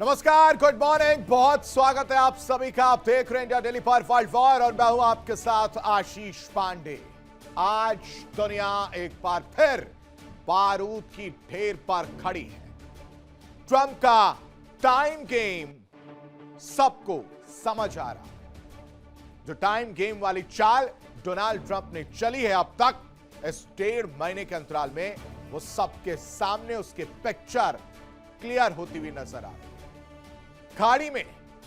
नमस्कार, good morning, बहुत स्वागत है आप सभी का। आप देख रहे हैं इंडिया डेली पर वर्ल्ड वॉर और मैं हूं आपके साथ आशीष पांडे। आज दुनिया एक बार फिर बारूद की ढेर पर खड़ी है। ट्रंप का टाइम गेम सबको समझ आ रहा है। जो टाइम गेम वाली चाल डोनाल्ड ट्रंप ने चली है अब तक, इस 1.5 महीने के अंतराल में वो सबके सामने उसके पिक्चर क्लियर होती हुई नजर आ रही है। खाड़ी में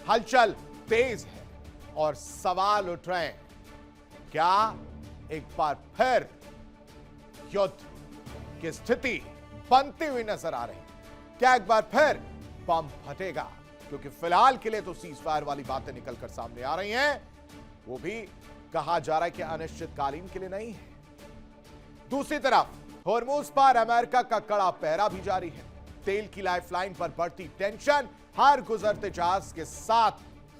हलचल तेज है और सवाल उठ रहे हैं, क्या एक बार फिर युद्ध की स्थिति बनती हुई नजर आ रही है? क्या एक बार फिर बम फटेगा? क्योंकि फिलहाल के लिए तो सीजफायर वाली बातें निकलकर सामने आ रही हैं, वो भी कहा जा रहा है कि अनिश्चितकालीन के लिए नहीं है। दूसरी तरफ होर्मुज पर अमेरिका का कड़ा पहरा भी जारी है। तेल की लाइफलाइन पर बढ़ती टेंशन, हर गुजरते जहाज के साथ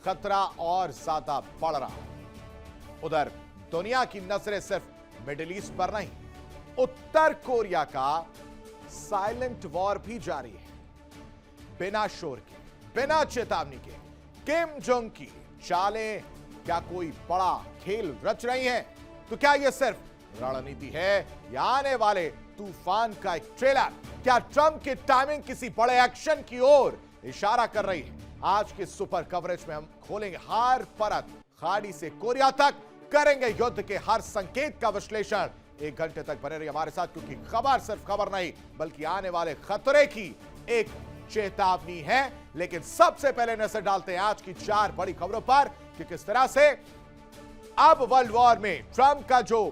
खतरा और ज्यादा बढ़ रहा है। उधर दुनिया की नजरें सिर्फ मिडिल ईस्ट पर नहीं, उत्तर कोरिया का साइलेंट वॉर भी जारी है। बिना शोर के, बिना चेतावनी के किम जोंग की चालें क्या कोई बड़ा खेल रच रही हैं? तो क्या यह सिर्फ रणनीति है या आने वाले तूफान का एक ट्रेलर? क्या ट्रंप की टाइमिंग किसी बड़े एक्शन की ओर इशारा कर रही है? आज के सुपर कवरेज में हम खोलेंगे हर परत, खाड़ी से कोरिया तक, करेंगे युद्ध के हर संकेत का विश्लेषण। 1 घंटे तक बने रहिए हमारे साथ, क्योंकि खबर सिर्फ खबर नहीं बल्कि आने वाले खतरे की एक चेतावनी है। लेकिन सबसे पहले नजर डालते हैं आज की 4 बड़ी खबरों पर कि किस तरह से अब वर्ल्ड वॉर में ट्रंप का जो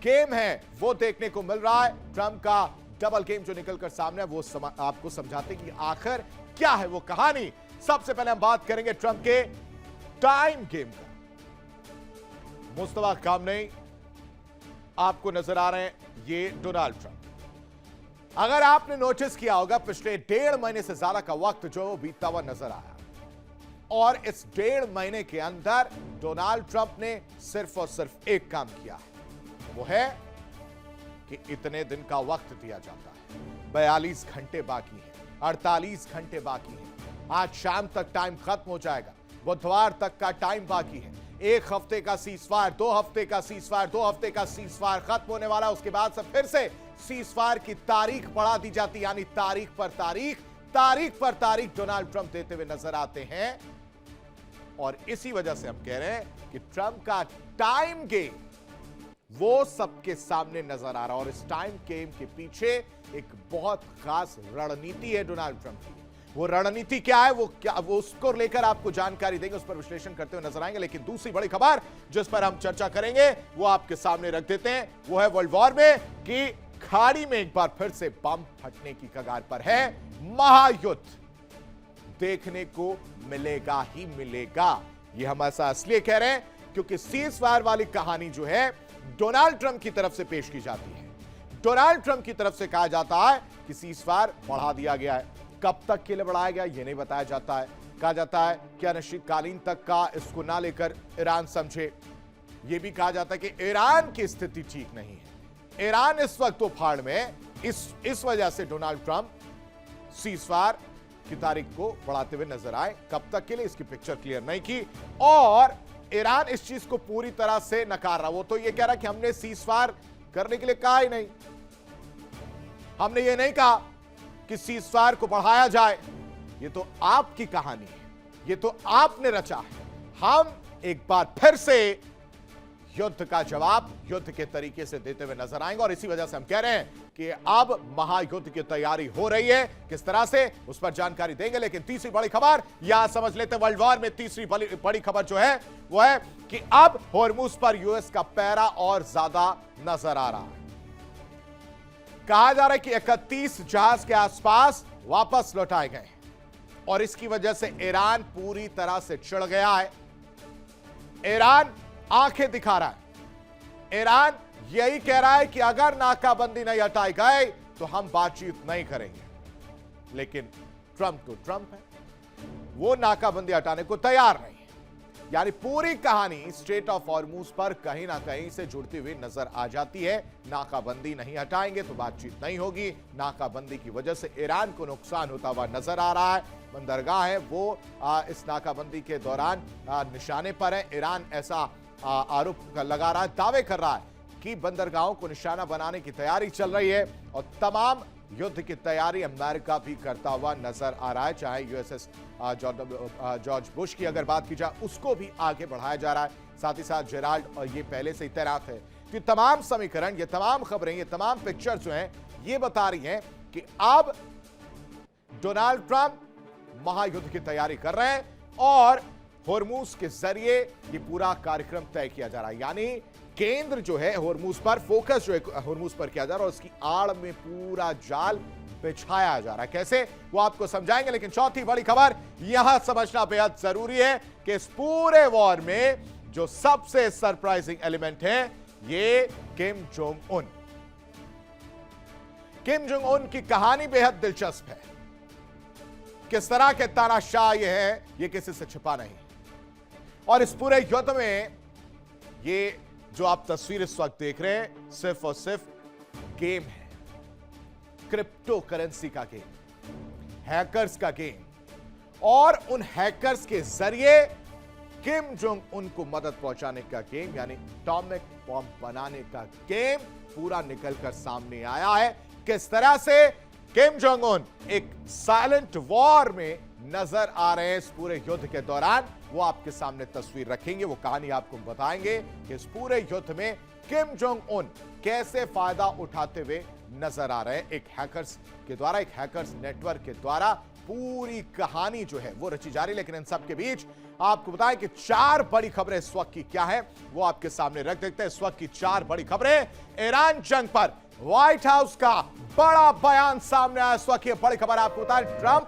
गेम है वो देखने को मिल रहा है। ट्रंप का डबल गेम जो निकलकर सामने है वो आपको समझाते कि आखिर क्या है वो कहानी। सबसे पहले हम बात करेंगे ट्रंप के टाइम गेम का। मुस्तफा कामनेई आपको नजर आ रहे हैं, ये डोनाल्ड ट्रंप। अगर आपने नोटिस किया होगा, पिछले 1.5 महीने से ज्यादा का वक्त जो वो बीतता हुआ नजर आया, और इस 1.5 महीने के अंदर डोनाल्ड ट्रंप ने सिर्फ और सिर्फ एक काम किया है, वो है कि इतने दिन का वक्त दिया जाता है। 42 घंटे बाकी हैं, 48 घंटे बाकी हैं। आज शाम तक टाइम खत्म हो जाएगा, बुधवार तक का टाइम बाकी है। 1 हफ्ते का सीजफायर, 2 हफ्ते का सीजफायर, 2 हफ्ते का सीजफायर खत्म होने वाला। उसके बाद से फिर से सीजफायर की तारीख बढ़ा दी जाती, यानी तारीख पर तारीख डोनाल्ड ट्रंप देते हुए नजर आते हैं। और इसी वजह से हम कह रहे हैं कि ट्रंप का टाइम गेम वो सबके सामने नजर आ रहा है। और इस टाइम गेम के पीछे एक बहुत खास रणनीति है डोनाल्ड ट्रंप की। वो रणनीति क्या है, वो उसको लेकर आपको जानकारी देंगे, उस पर विश्लेषण करते हुए नजर आएंगे। लेकिन दूसरी बड़ी खबर जिस पर हम चर्चा करेंगे वो आपके सामने रख देते हैं, वो है वर्ल्ड वॉर में कि खाड़ी में एक बार फिर से बम फटने की कगार पर है। महायुद्ध देखने को मिलेगा ही मिलेगा। ये हम ऐसा इसलिए कह रहे हैं क्योंकि सीजफायर वाली कहानी जो है डोनाल्ड ट्रंप की तरफ से पेश की जाती है। डोनाल्ड ट्रंप की तरफ से कहा जाता है कि सीजफायर बढ़ा दिया गया है। कब तक के लिए बढ़ाया गया यह नहीं बताया जाता है। कहा जाता है कि अनिश्चितकालीन तक का इसको ना लेकर ईरान समझे। यह भी कहा जाता है कि ईरान की स्थिति ठीक नहीं है, ईरान इस वक्त तो फाड़ में, इस वजह से डोनाल्ड ट्रंप सीजफायर की तारीख को बढ़ाते हुए नजर आए। कब तक के लिए इसकी पिक्चर क्लियर नहीं की, और ईरान इस चीज को पूरी तरह से नकार रहा। वो तो ये कह रहा कि हमने सीजफायर करने के लिए कहा ही नहीं, हमने ये नहीं कहा कि सीजफायर को बढ़ाया जाए। ये तो आपकी कहानी है, ये तो आपने रचा है। हम एक बार फिर से युद्ध का जवाब युद्ध के तरीके से देते हुए नजर आएंगे। और इसी वजह से हम कह रहे हैं कि अब महायुद्ध की तैयारी हो रही है। किस तरह से, उस पर जानकारी देंगे। लेकिन तीसरी बड़ी खबर यहां समझ लेते हैं। वर्ल्ड वॉर में तीसरी बड़ी खबर जो है वो है कि अब होर्मुज पर यूएस का पहरा और ज्यादा नजर आ रहा है। कहा जा रहा है कि 31 जहाज के आसपास वापस लौटाए गए, और इसकी वजह से ईरान पूरी तरह से चिढ़ गया है। ईरान आंखें दिखा रहा है। ईरान यही कह रहा है कि अगर नाकाबंदी नहीं हटाई गई तो हम बातचीत नहीं करेंगे। लेकिन ट्रंप तो ट्रंप है, वो नाकाबंदी हटाने को तैयार नहीं है। यानी पूरी कहानी स्ट्रेट ऑफ हॉर्मुज पर कहीं ना कहीं से जुड़ती हुई नजर आ जाती है। नाकाबंदी नहीं हटाएंगे तो बातचीत नहीं होगी। नाकाबंदी की वजह से ईरान को नुकसान होता हुआ नजर आ रहा है। बंदरगाह हैं वो इस नाकाबंदी के दौरान निशाने पर है। ईरान ऐसा आरोप लगा रहा है, दावे कर रहा है कि बंदरगाहों को निशाना बनाने की तैयारी चल रही है और तमाम युद्ध की तैयारी अमेरिका भी करता हुआ नजर आ रहा है। चाहे यूएसएस जॉर्ज बुश की अगर बात की जाए, उसको भी आगे बढ़ाया जा रहा है। साथ ही साथ जेराल्ड और ये पहले से ही तैनात है। तो ये तमाम समीकरण, ये तमाम खबरें, ये तमाम पिक्चर जो हैं, ये बता रही हैं कि अब डोनाल्ड ट्रंप महायुद्ध की तैयारी कर रहे हैं और होर्मुज के जरिए ये पूरा कार्यक्रम तय किया जा रहा है। यानी केंद्र जो है होर्मुज पर, फोकस जो है होर्मुज पर किया जा रहा है और उसकी आड़ में पूरा जाल बिछाया जा रहा है। कैसे, वो आपको समझाएंगे। लेकिन चौथी बड़ी खबर यहां समझना बेहद जरूरी है कि इस पूरे वॉर में जो सबसे सरप्राइजिंग एलिमेंट है, ये Kim Jong Un. Kim Jong Un की कहानी बेहद दिलचस्प है। किस तरह के तानाशाह ये है, ये किसी से छिपा नहीं। और इस पूरे युद्ध में ये जो आप तस्वीर इस वक्त देख रहे हैं, सिर्फ और सिर्फ गेम है, क्रिप्टो करेंसी का गेम, हैकर्स का गेम। और उन हैकर्स के जरिए किम जोंग उन को मदद पहुंचाने का गेम, यानी एटॉमिक बॉम्ब बनाने का गेम पूरा निकलकर सामने आया है। किस तरह से किम जोंग उन एक साइलेंट वॉर में नजर आ रहे हैं इस पूरे युद्ध के दौरान, वो आपके सामने तस्वीर रखेंगे, वो कहानी आपको बताएंगे कि इस पूरे युद्ध में किम जोंग उन कैसे फायदा उठाते हुए नजर आ रहे हैं। एक हैकर्स के द्वारा, एक हैकर्स नेटवर्क के द्वारा पूरी कहानी जो है वो रची जा रही है। लेकिन इन सब के बीच आपको बताएं कि 4 बड़ी खबरें इस वक्त की क्या है, वो आपके सामने रख देते हैं। इस वक्त की 4 बड़ी खबरें। ईरान जंग पर व्हाइट हाउस का बड़ा बयान सामने आया। इस वक्त की बड़ी खबर आपको बताएं, ट्रंप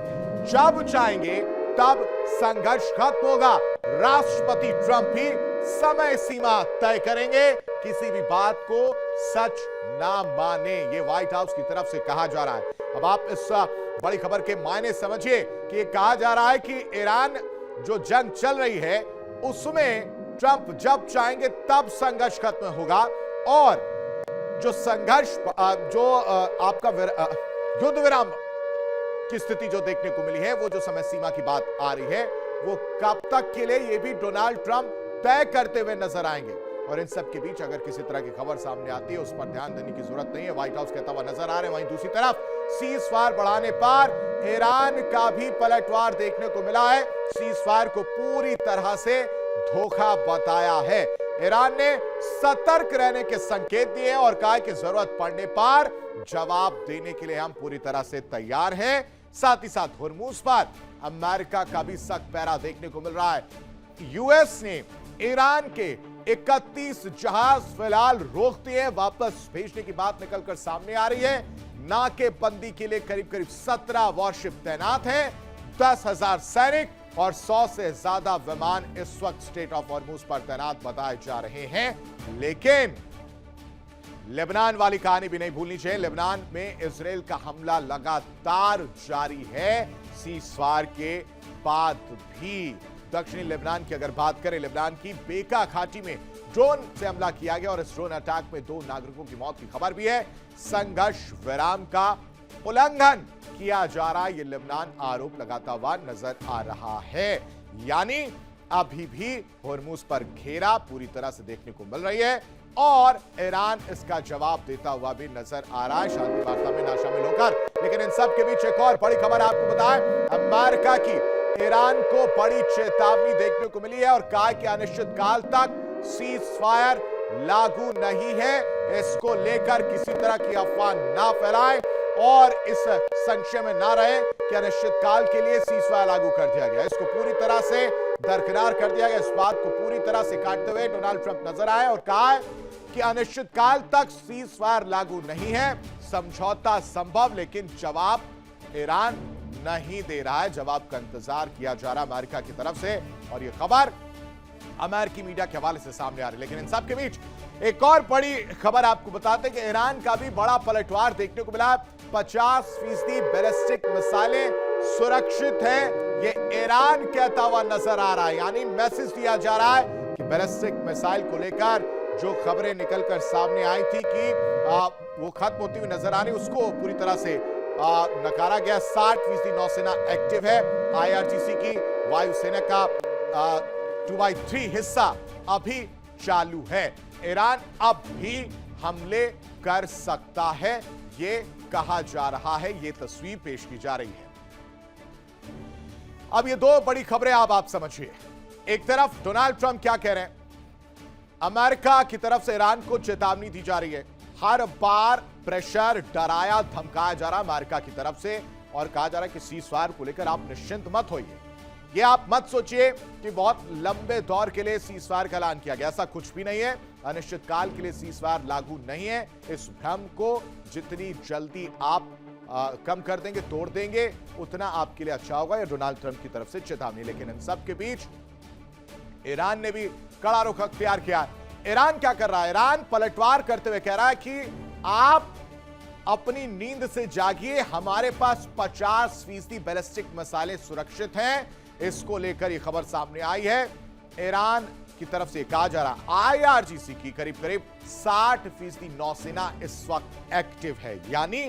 जब चाहेंगे तब संघर्ष खत्म होगा। राष्ट्रपति ट्रंप भी समय सीमा तय करेंगे, किसी भी बात को सच ना माने, ये व्हाइट हाउस की तरफ से कहा जा रहा है। अब आप इस बड़ी खबर के मायने समझिए कि ये कहा जा रहा है कि ईरान जो जंग चल रही है उसमें ट्रंप जब चाहेंगे तब संघर्ष खत्म होगा। और जो संघर्ष, जो आपका युद्ध विराम की स्थिति जो देखने को मिली है, वो जो समय सीमा की बात आ रही है, वो कब तक के लिए, ये भी डोनाल्ड ट्रंप तय करते हुए नजर आएंगे। और इन सब के बीच अगर किसी तरह की खबर सामने आती है, उस पर ध्यान देने की जरूरत नहीं है, व्हाइट हाउस कहता हुआ नजर आ रहे हैं। वहीं दूसरी तरफ सीज फायर बढ़ाने पर ईरान का भी पलटवार देखने को मिला है। सीज फायर को पूरी तरह से धोखा बताया है। ईरान ने सतर्क रहने के संकेत दिए और कहा कि जरूरत पड़ने पर जवाब देने के लिए हम पूरी तरह से तैयार हैं। साथ ही साथ होर्मुज पर अमेरिका का भी सख्त पैरा देखने को मिल रहा है। यूएस ने ईरान के 31 जहाज फिलहाल रोक दिए, वापस भेजने की बात निकलकर सामने आ रही है। नाकेबंदी के लिए करीब करीब 17 वॉरशिप तैनात हैं, 10,000 सैनिक और 100 से ज्यादा विमान इस वक्त स्टेट ऑफ होर्मुज पर तैनात बताए जा रहे हैं। लेकिन लेबनान वाली कहानी भी नहीं भूलनी चाहिए। लेबनान में इजराइल का हमला लगातार जारी है सीज फायर के बाद भी। दक्षिणी लेबनान की अगर बात करें, लेबनान की बेका घाटी में ड्रोन से हमला किया गया और इस ड्रोन अटैक में 2 नागरिकों की मौत की खबर भी है। संघर्ष विराम का उल्लंघन किया जा रहा है, यह लेबनान आरोप लगाता हुआ नजर आ रहा है। यानी अभी भी होर्मुज पर घेरा पूरी तरह से देखने को मिल रही है और ईरान इसका जवाब देता हुआ भी नजर आ रहा है, शांति वार्ता में ना शामिल होकर। लेकिन इन सब के बीच एक और बड़ी खबर आपको बताएं, अमेरिका की ईरान को बड़ी चेतावनी देखने को मिली है और कहा कि अनिश्चित काल तक सीज फायर लागू नहीं है। इसको लेकर किसी तरह की अफवाह ना फैलाएं और इस संशय में ना रहे कि अनिश्चित काल के लिए सीज फायर लागू कर दिया गया। इसको पूरी तरह से दरकिनार कर दिया गया। इस बात को पूरी तरह से काटते हुए डोनाल्ड ट्रंप नजर आए और कहा है कि अनिश्चित काल तक सीज फायर लागू नहीं है, समझौता संभव, लेकिन जवाब ईरान नहीं दे रहा है। जवाब का इंतजार किया जा रहा है अमेरिका की तरफ से और यह खबर अमेरिकी मीडिया के हवाले से सामने आ रही है। लेकिन इन सब के बीच एक और बड़ी खबर आपको बताते हैं कि ईरान का भी बड़ा पलटवार देखने को मिला। 50% बैलिस्टिक मिसाइलें सुरक्षित है, ये ईरान कहता हुआ नजर आ रहा है। यानी मैसेज दिया जा रहा है कि बैलिस्टिक मिसाइल को लेकर जो खबरें निकलकर सामने आई थी कि वो खत्म होती हुई नजर आ रही, उसको पूरी तरह से नकारा गया। 60% नौसेना एक्टिव है। आईआरजीसी की वायुसेना का 2/3 हिस्सा अभी चालू है। ईरान अब भी हमले कर सकता है, यह कहा जा रहा है, यह तस्वीर पेश की जा रही है। अब ये दो बड़ी खबरें आप समझिए। एक तरफ डोनाल्ड ट्रंप क्या कह रहे हैं, अमेरिका की तरफ से ईरान को चेतावनी दी जा रही है। हर बार प्रेशर, डराया धमकाया जा रहा है अमेरिका की तरफ से, और कहा जा रहा है कि सीज़फायर को लेकर आप निश्चिंत मत होइए। यह आप मत सोचिए कि बहुत लंबे दौर के लिए सीज़फायर का ऐलान किया गया, ऐसा कुछ भी नहीं है। अनिश्चित काल के लिए सीज़फायर लागू नहीं है। इस भ्रम को जितनी जल्दी आप कम कर देंगे, तोड़ देंगे, उतना आपके लिए अच्छा होगा। यह डोनाल्ड ट्रंप की तरफ से चेतावनी। लेकिन इन सब के बीच ईरान ने भी कड़ा रुख अख्तियार किया। ईरान क्या कर रहा है, ईरान पलटवार करते हुए कह रहा है कि आप अपनी नींद से जागिए, हमारे पास 50% बैलिस्टिक मिसाइलें सुरक्षित हैं। इसको लेकर यह खबर सामने आई है। ईरान की तरफ से कहा जा रहा आईआरजीसी की करीब 60% नौसेना इस वक्त एक्टिव है। यानी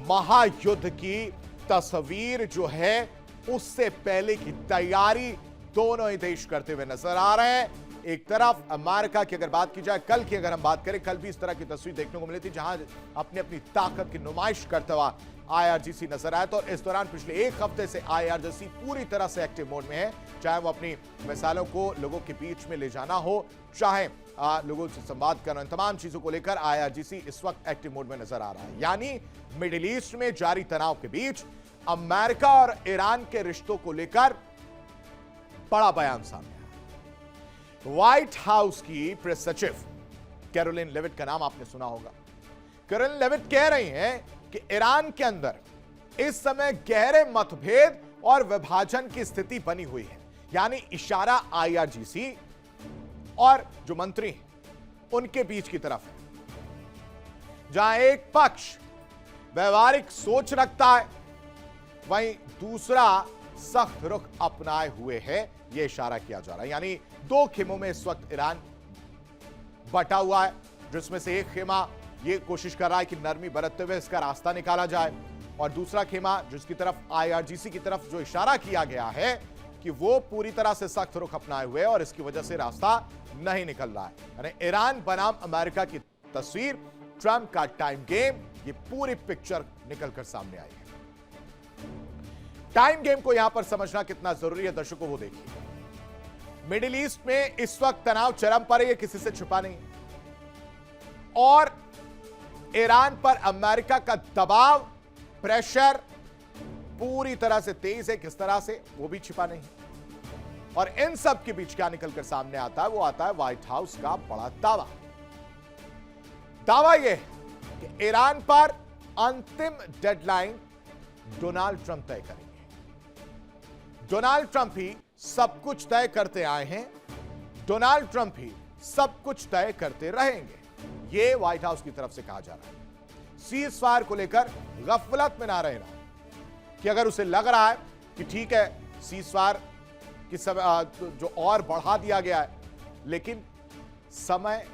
महायुद्ध की तस्वीर जो है उससे पहले की तैयारी दोनों ही देश करते हुए नजर आ रहे हैं। एक तरफ अमेरिका की अगर बात की जाए, कल की अगर हम बात करें, कल भी इस तरह की तस्वीर देखने को मिली थी जहां अपनी अपनी ताकत की नुमाइश करता हुआ आईआरजीसी नजर आया। तो इस दौरान पिछले एक हफ्ते से आईआरजीसी पूरी तरह से एक्टिव मोड में है। चाहे वो अपनी मिसाइलों को लोगों के बीच में ले जाना हो, चाहे लोगों से संवाद करना, इन तमाम चीजों को लेकर आईआरजीसी इस वक्त एक्टिव मोड में नजर आ रहा है। यानी मिडिल ईस्ट में जारी तनाव के बीच अमेरिका और ईरान के रिश्तों को लेकर बड़ा बयान सामने आया। व्हाइट हाउस की प्रेस सचिव कैरोलिन लेविट का नाम आपने सुना होगा। कैरोलिन लेविट कह रही हैं कि ईरान के अंदर इस समय गहरे मतभेद और विभाजन की स्थिति बनी हुई है। यानी इशारा आईआरजीसी और जो मंत्री हैं उनके बीच की तरफ है। जहां एक पक्ष व्यवहारिक सोच रखता है, वहीं दूसरा सख्त रुख अपनाए हुए है। यह इशारा किया जा रहा है। यानी दो खेमों में इस वक्त ईरान बटा हुआ है, जिसमें से एक खेमा यह कोशिश कर रहा है कि नरमी बरतते हुए इसका रास्ता निकाला जाए, और दूसरा खेमा जिसकी तरफ आईआरजीसी की तरफ जो इशारा किया गया है कि वो पूरी तरह से सख्त रुख अपनाए हुए और इसकी वजह से रास्ता नहीं निकल रहा है। यानी ईरान बनाम अमेरिका की तस्वीर, ट्रंप का टाइम गेम, ये पूरी पिक्चर निकलकर सामने आई है। टाइम गेम को यहां पर समझना कितना जरूरी है दर्शकों, वो देखिए। मिडिल ईस्ट में इस वक्त तनाव चरम पर है, ये किसी से छुपा नहीं, और ईरान पर अमेरिका का दबाव, प्रेशर पूरी तरह से तेज है। किस तरह से, वो भी छिपा नहीं। और इन सब के बीच क्या निकलकर सामने आता है, वो आता है व्हाइट हाउस का बड़ा दावा। दावा यह है कि ईरान पर अंतिम डेडलाइन डोनाल्ड ट्रंप तय करेंगे। डोनाल्ड ट्रंप ही सब कुछ तय करते आए हैं, डोनाल्ड ट्रंप ही सब कुछ तय करते रहेंगे। यह व्हाइट हाउस की तरफ से कहा जा रहा है। सीज फायर को लेकर गफलत में ना रहना, कि अगर उसे लग रहा है कि ठीक है सीज फायर की समय जो और बढ़ा दिया गया है, लेकिन समय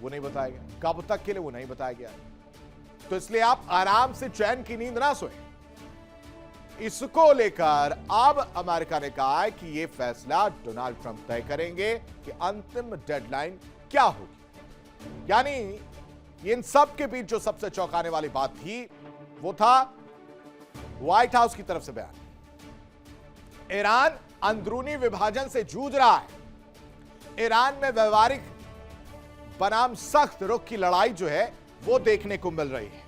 वो नहीं बताया गया, कब तक के लिए वो नहीं बताया गया, तो इसलिए आप आराम से चैन की नींद ना सोए। इसको लेकर अब अमेरिका ने कहा है कि यह फैसला डोनाल्ड ट्रंप तय करेंगे कि अंतिम डेडलाइन क्या होगी। यानी इन सब के बीच जो सबसे चौंकाने वाली बात थी, वो था व्हाइट हाउस की तरफ से बयान। ईरान अंदरूनी विभाजन से जूझ रहा है। ईरान में व्यवहारिक बनाम सख्त रुख की लड़ाई जो है वो देखने को मिल रही है।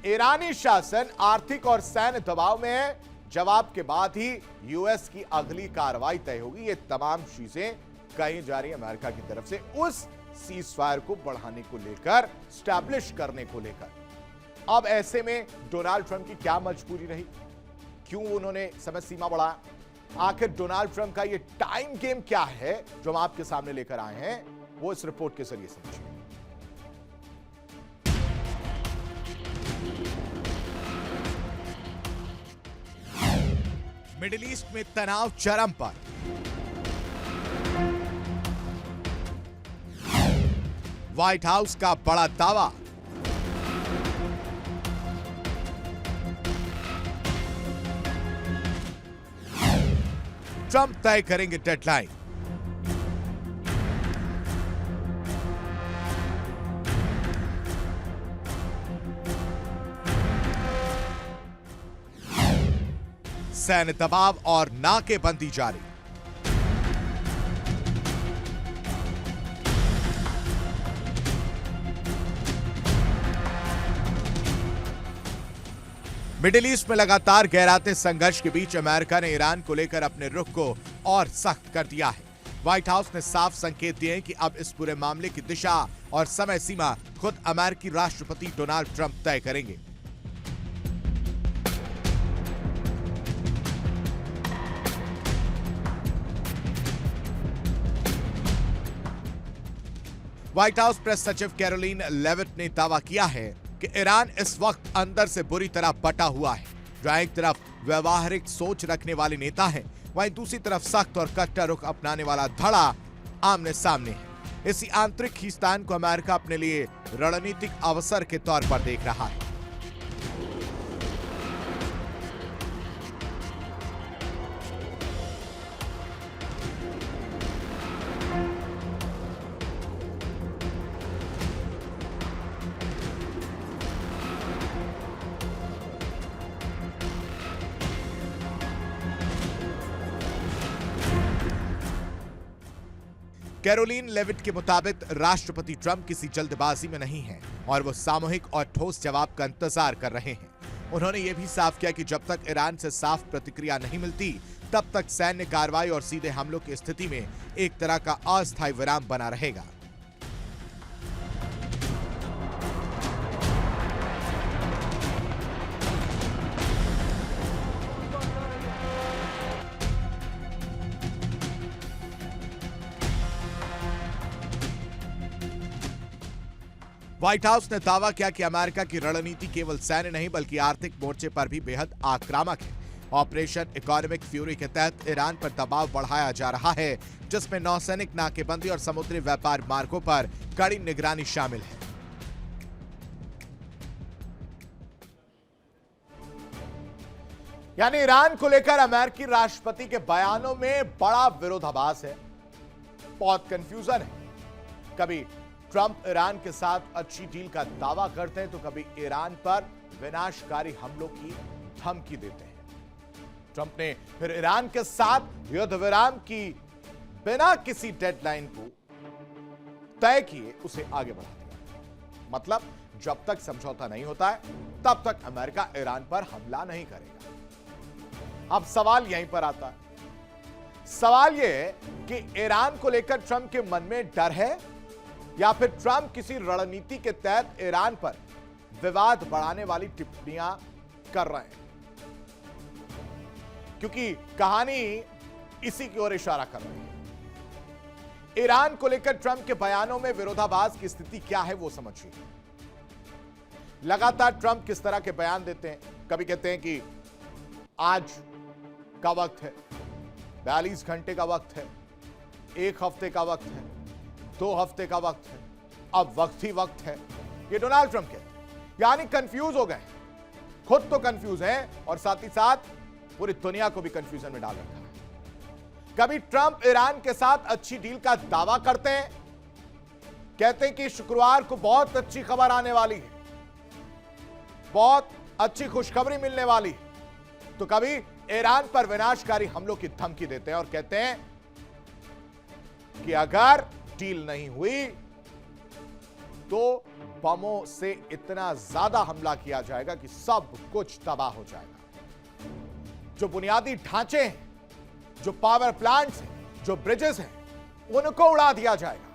ईरानी शासन आर्थिक और सैन्य दबाव में है। जवाब के बाद ही यूएस की अगली कार्रवाई तय होगी। ये तमाम चीजें कही जा रही है अमेरिका की तरफ से, उस सीज फायर को बढ़ाने को लेकर, स्टैब्लिश करने को लेकर। अब ऐसे में डोनाल्ड ट्रंप की क्या मजबूरी रही, क्यों उन्होंने समय सीमा बढ़ाया, आखिर डोनाल्ड ट्रंप का ये टाइम गेम क्या है जो हम आपके सामने लेकर आए हैं, वो इस रिपोर्ट के जरिए समझिए। मिडिल ईस्ट में तनाव चरम पर। व्हाइट हाउस का बड़ा दावा। ट्रंप तय करेंगे डेडलाइन। सैन्य दबाव और नाकेबंदी जारी। मिडिल ईस्ट में लगातार गहराते संघर्ष के बीच अमेरिका ने ईरान को लेकर अपने रुख को और सख्त कर दिया है। व्हाइट हाउस ने साफ संकेत दिए कि अब इस पूरे मामले की दिशा और समय सीमा खुद अमेरिकी राष्ट्रपति डोनाल्ड ट्रंप तय करेंगे। व्हाइट हाउस प्रेस सचिव कैरोलिन लेविट ने दावा किया है कि ईरान इस वक्त अंदर से बुरी तरह बटा हुआ है। जहां एक तरफ व्यवहारिक सोच रखने वाले नेता है, वहीं दूसरी तरफ सख्त और कट्टर रुख अपनाने वाला धड़ा आमने सामने है। इसी आंतरिक खींचतान को अमेरिका अपने लिए रणनीतिक अवसर के तौर पर देख रहा है। कैरोलिन लेविट के मुताबिक राष्ट्रपति ट्रंप किसी जल्दबाजी में नहीं हैं और वो सामूहिक और ठोस जवाब का इंतजार कर रहे हैं। उन्होंने ये भी साफ किया कि जब तक ईरान से साफ प्रतिक्रिया नहीं मिलती, तब तक सैन्य कार्रवाई और सीधे हमलों की स्थिति में एक तरह का अस्थायी विराम बना रहेगा। व्हाइट हाउस ने दावा किया कि अमेरिका की रणनीति केवल सैन्य नहीं बल्कि आर्थिक मोर्चे पर भी बेहद आक्रामक है। ऑपरेशन इकोनॉमिक फ्यूरी के तहत ईरान पर दबाव बढ़ाया जा रहा है, जिसमें नौसैनिक नाकेबंदी और समुद्री व्यापार मार्गों पर कड़ी निगरानी शामिल है। यानी ईरान को लेकर अमेरिकी राष्ट्रपति के बयानों में बड़ा विरोधाभास है, बहुत कंफ्यूजन है। कभी ट्रंप ईरान के साथ अच्छी डील का दावा करते हैं तो कभी ईरान पर विनाशकारी हमलों की धमकी देते हैं। ट्रंप ने फिर ईरान के साथ युद्ध विराम की बिना किसी डेडलाइन को तय किए उसे आगे बढ़ा दिया। मतलब जब तक समझौता नहीं होता है तब तक अमेरिका ईरान पर हमला नहीं करेगा। अब सवाल यहीं पर आता है। सवाल यह है कि ईरान को लेकर ट्रंप के मन में डर है या फिर ट्रंप किसी रणनीति के तहत ईरान पर विवाद बढ़ाने वाली टिप्पणियां कर रहे हैं, क्योंकि कहानी इसी की ओर इशारा कर रही है। ईरान को लेकर ट्रंप के बयानों में विरोधाभास की स्थिति क्या है वो समझिए। लगातार ट्रंप किस तरह के बयान देते हैं। कभी कहते हैं कि आज का वक्त है, 42 घंटे का वक्त है, 1 हफ्ते का वक्त है, 2 हफ्ते का वक्त है, अब वक्त ही वक्त है। ये डोनाल्ड ट्रंप कहते हैं। यानी कंफ्यूज हो गए, खुद तो कंफ्यूज हैं और साथ ही साथ पूरी दुनिया को भी कंफ्यूजन में डाल रखा है। कभी ट्रंप ईरान के साथ अच्छी डील का दावा करते हैं, कहते हैं कि शुक्रवार को बहुत अच्छी खबर आने वाली है, बहुत अच्छी खुशखबरी मिलने वाली है, तो कभी ईरान पर विनाशकारी हमलों की धमकी देते हैं और कहते हैं कि अगर डील नहीं हुई तो बमों से इतना ज्यादा हमला किया जाएगा कि सब कुछ तबाह हो जाएगा। जो बुनियादी ढांचे हैं, जो पावर प्लांट्स हैं, जो ब्रिजेस हैं, उनको उड़ा दिया जाएगा।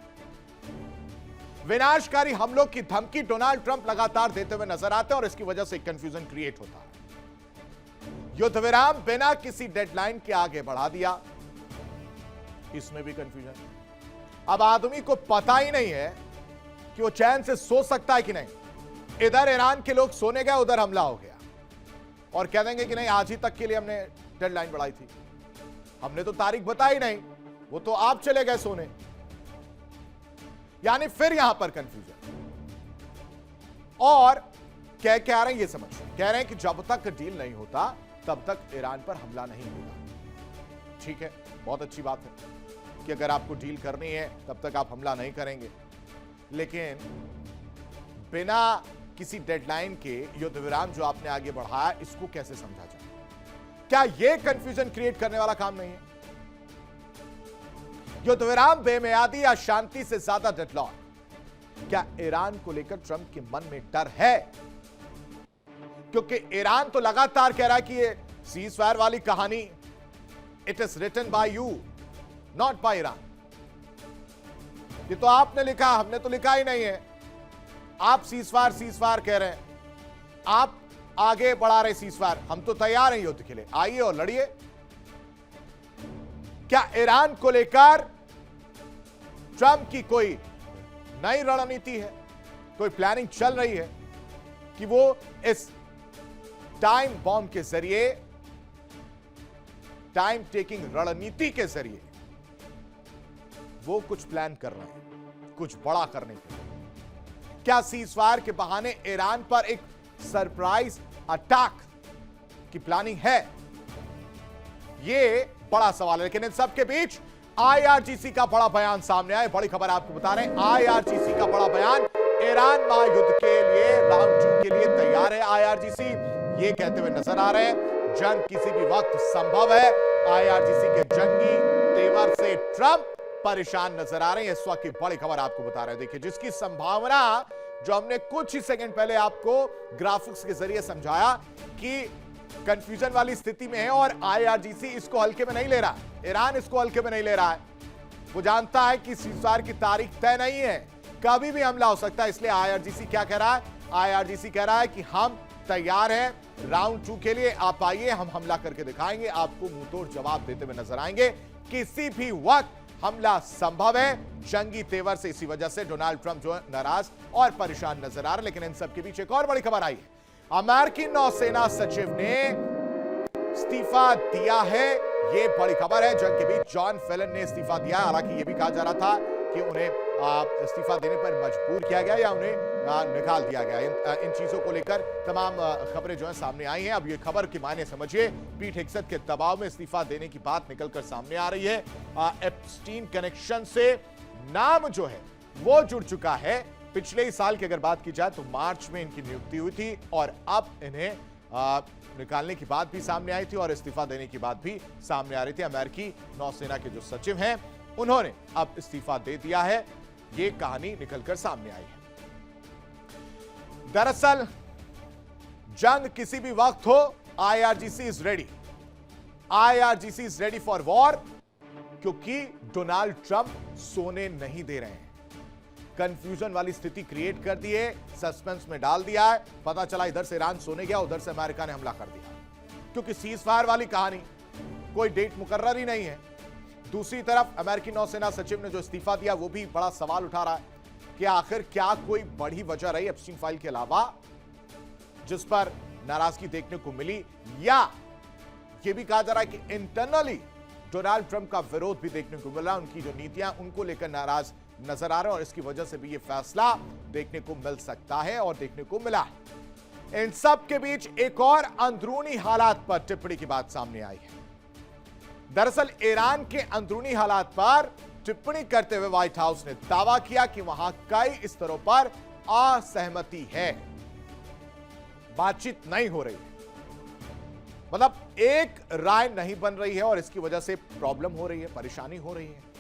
विनाशकारी हमलों की धमकी डोनाल्ड ट्रंप लगातार देते हुए नजर आते हैं और इसकी वजह से कंफ्यूजन क्रिएट होता है। युद्ध विराम बिना किसी डेडलाइन के आगे बढ़ा दिया, इसमें भी कंफ्यूजन। अब आदमी को पता ही नहीं है कि वो चैन से सो सकता है कि नहीं। इधर ईरान के लोग सोने गए, उधर हमला हो गया और कह देंगे कि नहीं आज ही तक के लिए हमने डेडलाइन बढ़ाई थी, हमने तो तारीख बताई नहीं, वो तो आप चले गए सोने। यानी फिर यहां पर कंफ्यूजन। और कह रहे हैं, ये समझ कह रहे हैं कि जब तक डील नहीं होता तब तक ईरान पर हमला नहीं होगा। ठीक है, बहुत अच्छी बात है कि अगर आपको डील करनी है तब तक आप हमला नहीं करेंगे, लेकिन बिना किसी डेडलाइन के युद्ध विराम जो आपने आगे बढ़ाया, इसको कैसे समझा जाए? क्या यह कंफ्यूजन क्रिएट करने वाला काम नहीं है? युद्ध विराम बेमियादी या शांति से ज्यादा डेडलॉक? क्या ईरान को लेकर ट्रंप के मन में डर है? क्योंकि ईरान तो लगातार कह रहा है कि ये सीज फायर वाली कहानी it is written by you, not by Iran. ये तो आपने लिखा, हमने तो लिखा ही नहीं है। आप सीज फायर कह रहे हैं, आप आगे बढ़ा रहे सीज फायर, हम तो तैयार हैं युद्ध के लिए, आइए और लड़िए। क्या ईरान को लेकर ट्रंप की कोई नई रणनीति है, कोई प्लानिंग चल रही है कि वो इस टाइम बॉम्ब के जरिए, टाइम टेकिंग रणनीति के जरिए वो कुछ प्लान कर रहे हैं, कुछ बड़ा करने के लिए? क्या सीज फायर के बहाने ईरान पर एक सरप्राइज अटैक की प्लानिंग है? यह बड़ा सवाल है। लेकिन इन सबके बीच आईआरजीसी का बड़ा बयान सामने आया। बड़ी खबर आपको बता रहे हैं, आईआरजीसी का बड़ा बयान, ईरान महायुद्ध के लिए राउंड 2 के लिए तैयार है। आईआरजीसी ये कहते हुए नजर आ रहे हैं, जंग किसी भी वक्त संभव है। आईआरजीसी के जंगी तेवर से ट्रंप परेशान नजर आ रहे हैं। इस वक्त की बड़ी खबर आपको बता रहे हैं, देखिए, जिसकी संभावना जो हमने कुछ ही सेकंड पहले आपको ग्राफिक्स के जरिए समझाया कि कंफ्यूजन वाली स्थिति में है और आईआरजीसी इसको हल्के में नहीं ले रहा, ईरान इसको हल्के में नहीं ले रहा है। वो जानता है कि सीजफायर की तारीख तय नहीं है, कभी भी हमला हो सकता है। इसलिए आईआरजीसी क्या कह रहा है? आईआरजीसी कह रहा है कि हम तैयार हैं राउंड 2 के लिए, आप आइए, हम हमला करके दिखाएंगे, आपको मुंहतोड़ जवाब देते हुए नजर आएंगे। किसी भी वक्त हमला संभव है। जंगी तेवर से इसी वजह से डोनाल्ड ट्रंप जो नाराज और परेशान नजर आ रहे। लेकिन इन सबके बीच एक और बड़ी खबर आई है, अमेरिकी नौसेना सचिव ने इस्तीफा दिया है। यह बड़ी खबर है। जंग के बीच जॉन फेलन ने इस्तीफा दिया। हालांकि यह भी कहा जा रहा था कि उन्हें इस्तीफा देने पर मजबूर किया गया या उन्हें निकाल दिया गया। इन चीजों को लेकर तमाम खबरें जो है सामने आई हैं। अब ये खबर के मायने समझिए, पीट हेग्सेथ के दबाव में इस्तीफा देने की बात निकलकर सामने आ रही है। एप्स्टीन कनेक्शन से नाम जो है वो जुड़ चुका है। पिछले ही साल की अगर बात की जाए तो मार्च में इनकी नियुक्ति हुई थी और अब इन्हें निकालने की बात भी सामने आई थी और इस्तीफा देने की बात भी सामने आ रही थी। अमेरिकी नौसेना के जो सचिव हैं उन्होंने अब इस्तीफा दे दिया है। ये कहानी निकलकर सामने आई है। दरअसल जंग किसी भी वक्त हो, IRGC is ready. IRGC is ready for war, क्योंकि डोनाल्ड ट्रंप सोने नहीं दे रहे हैं। कंफ्यूजन वाली स्थिति क्रिएट कर दी है, सस्पेंस में डाल दिया है। पता चला इधर से ईरान सोने गया, उधर से अमेरिका ने हमला कर दिया, क्योंकि सीज फायर वाली कहानी कोई डेट मुकर्रर ही नहीं है। दूसरी तरफ अमेरिकी नौसेना सचिव ने जो इस्तीफा दिया वो भी बड़ा सवाल उठा रहा है कि आखिर क्या कोई बड़ी वजह रही एप्स्टीन फाइल के अलावा जिस पर नाराजगी देखने को मिली, या यह भी कहा जा रहा है कि इंटरनली डोनाल्ड ट्रंप का विरोध भी देखने को मिला, उनकी जो नीतियां उनको लेकर नाराज नजर आ रहे हैं और इसकी वजह से भी यह फैसला देखने को मिल सकता है और देखने को मिला है। इन सब के बीच एक और अंदरूनी हालात पर टिप्पणी की बात सामने आई है। दरअसल ईरान के अंदरूनी हालात पर टिप्पणी करते हुए व्हाइट हाउस ने दावा किया कि वहां कई स्तरों पर असहमति है, बातचीत नहीं हो रही है, मतलब एक राय नहीं बन रही है और इसकी वजह से प्रॉब्लम हो रही है, परेशानी हो रही है।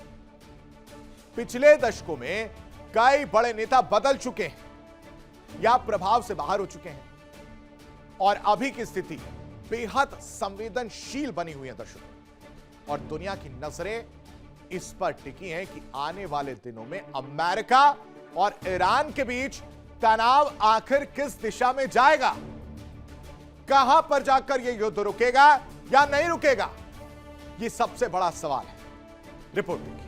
पिछले दशकों में कई बड़े नेता बदल चुके हैं या प्रभाव से बाहर हो चुके हैं और अभी की स्थिति बेहद संवेदनशील बनी हुई है दर्शकों, और दुनिया की नजरें इस पर टिकी हैं कि आने वाले दिनों में अमेरिका और ईरान के बीच तनाव आखिर किस दिशा में जाएगा, कहां पर जाकर यह युद्ध रुकेगा या नहीं रुकेगा, यह सबसे बड़ा सवाल है। रिपोर्ट देखिए।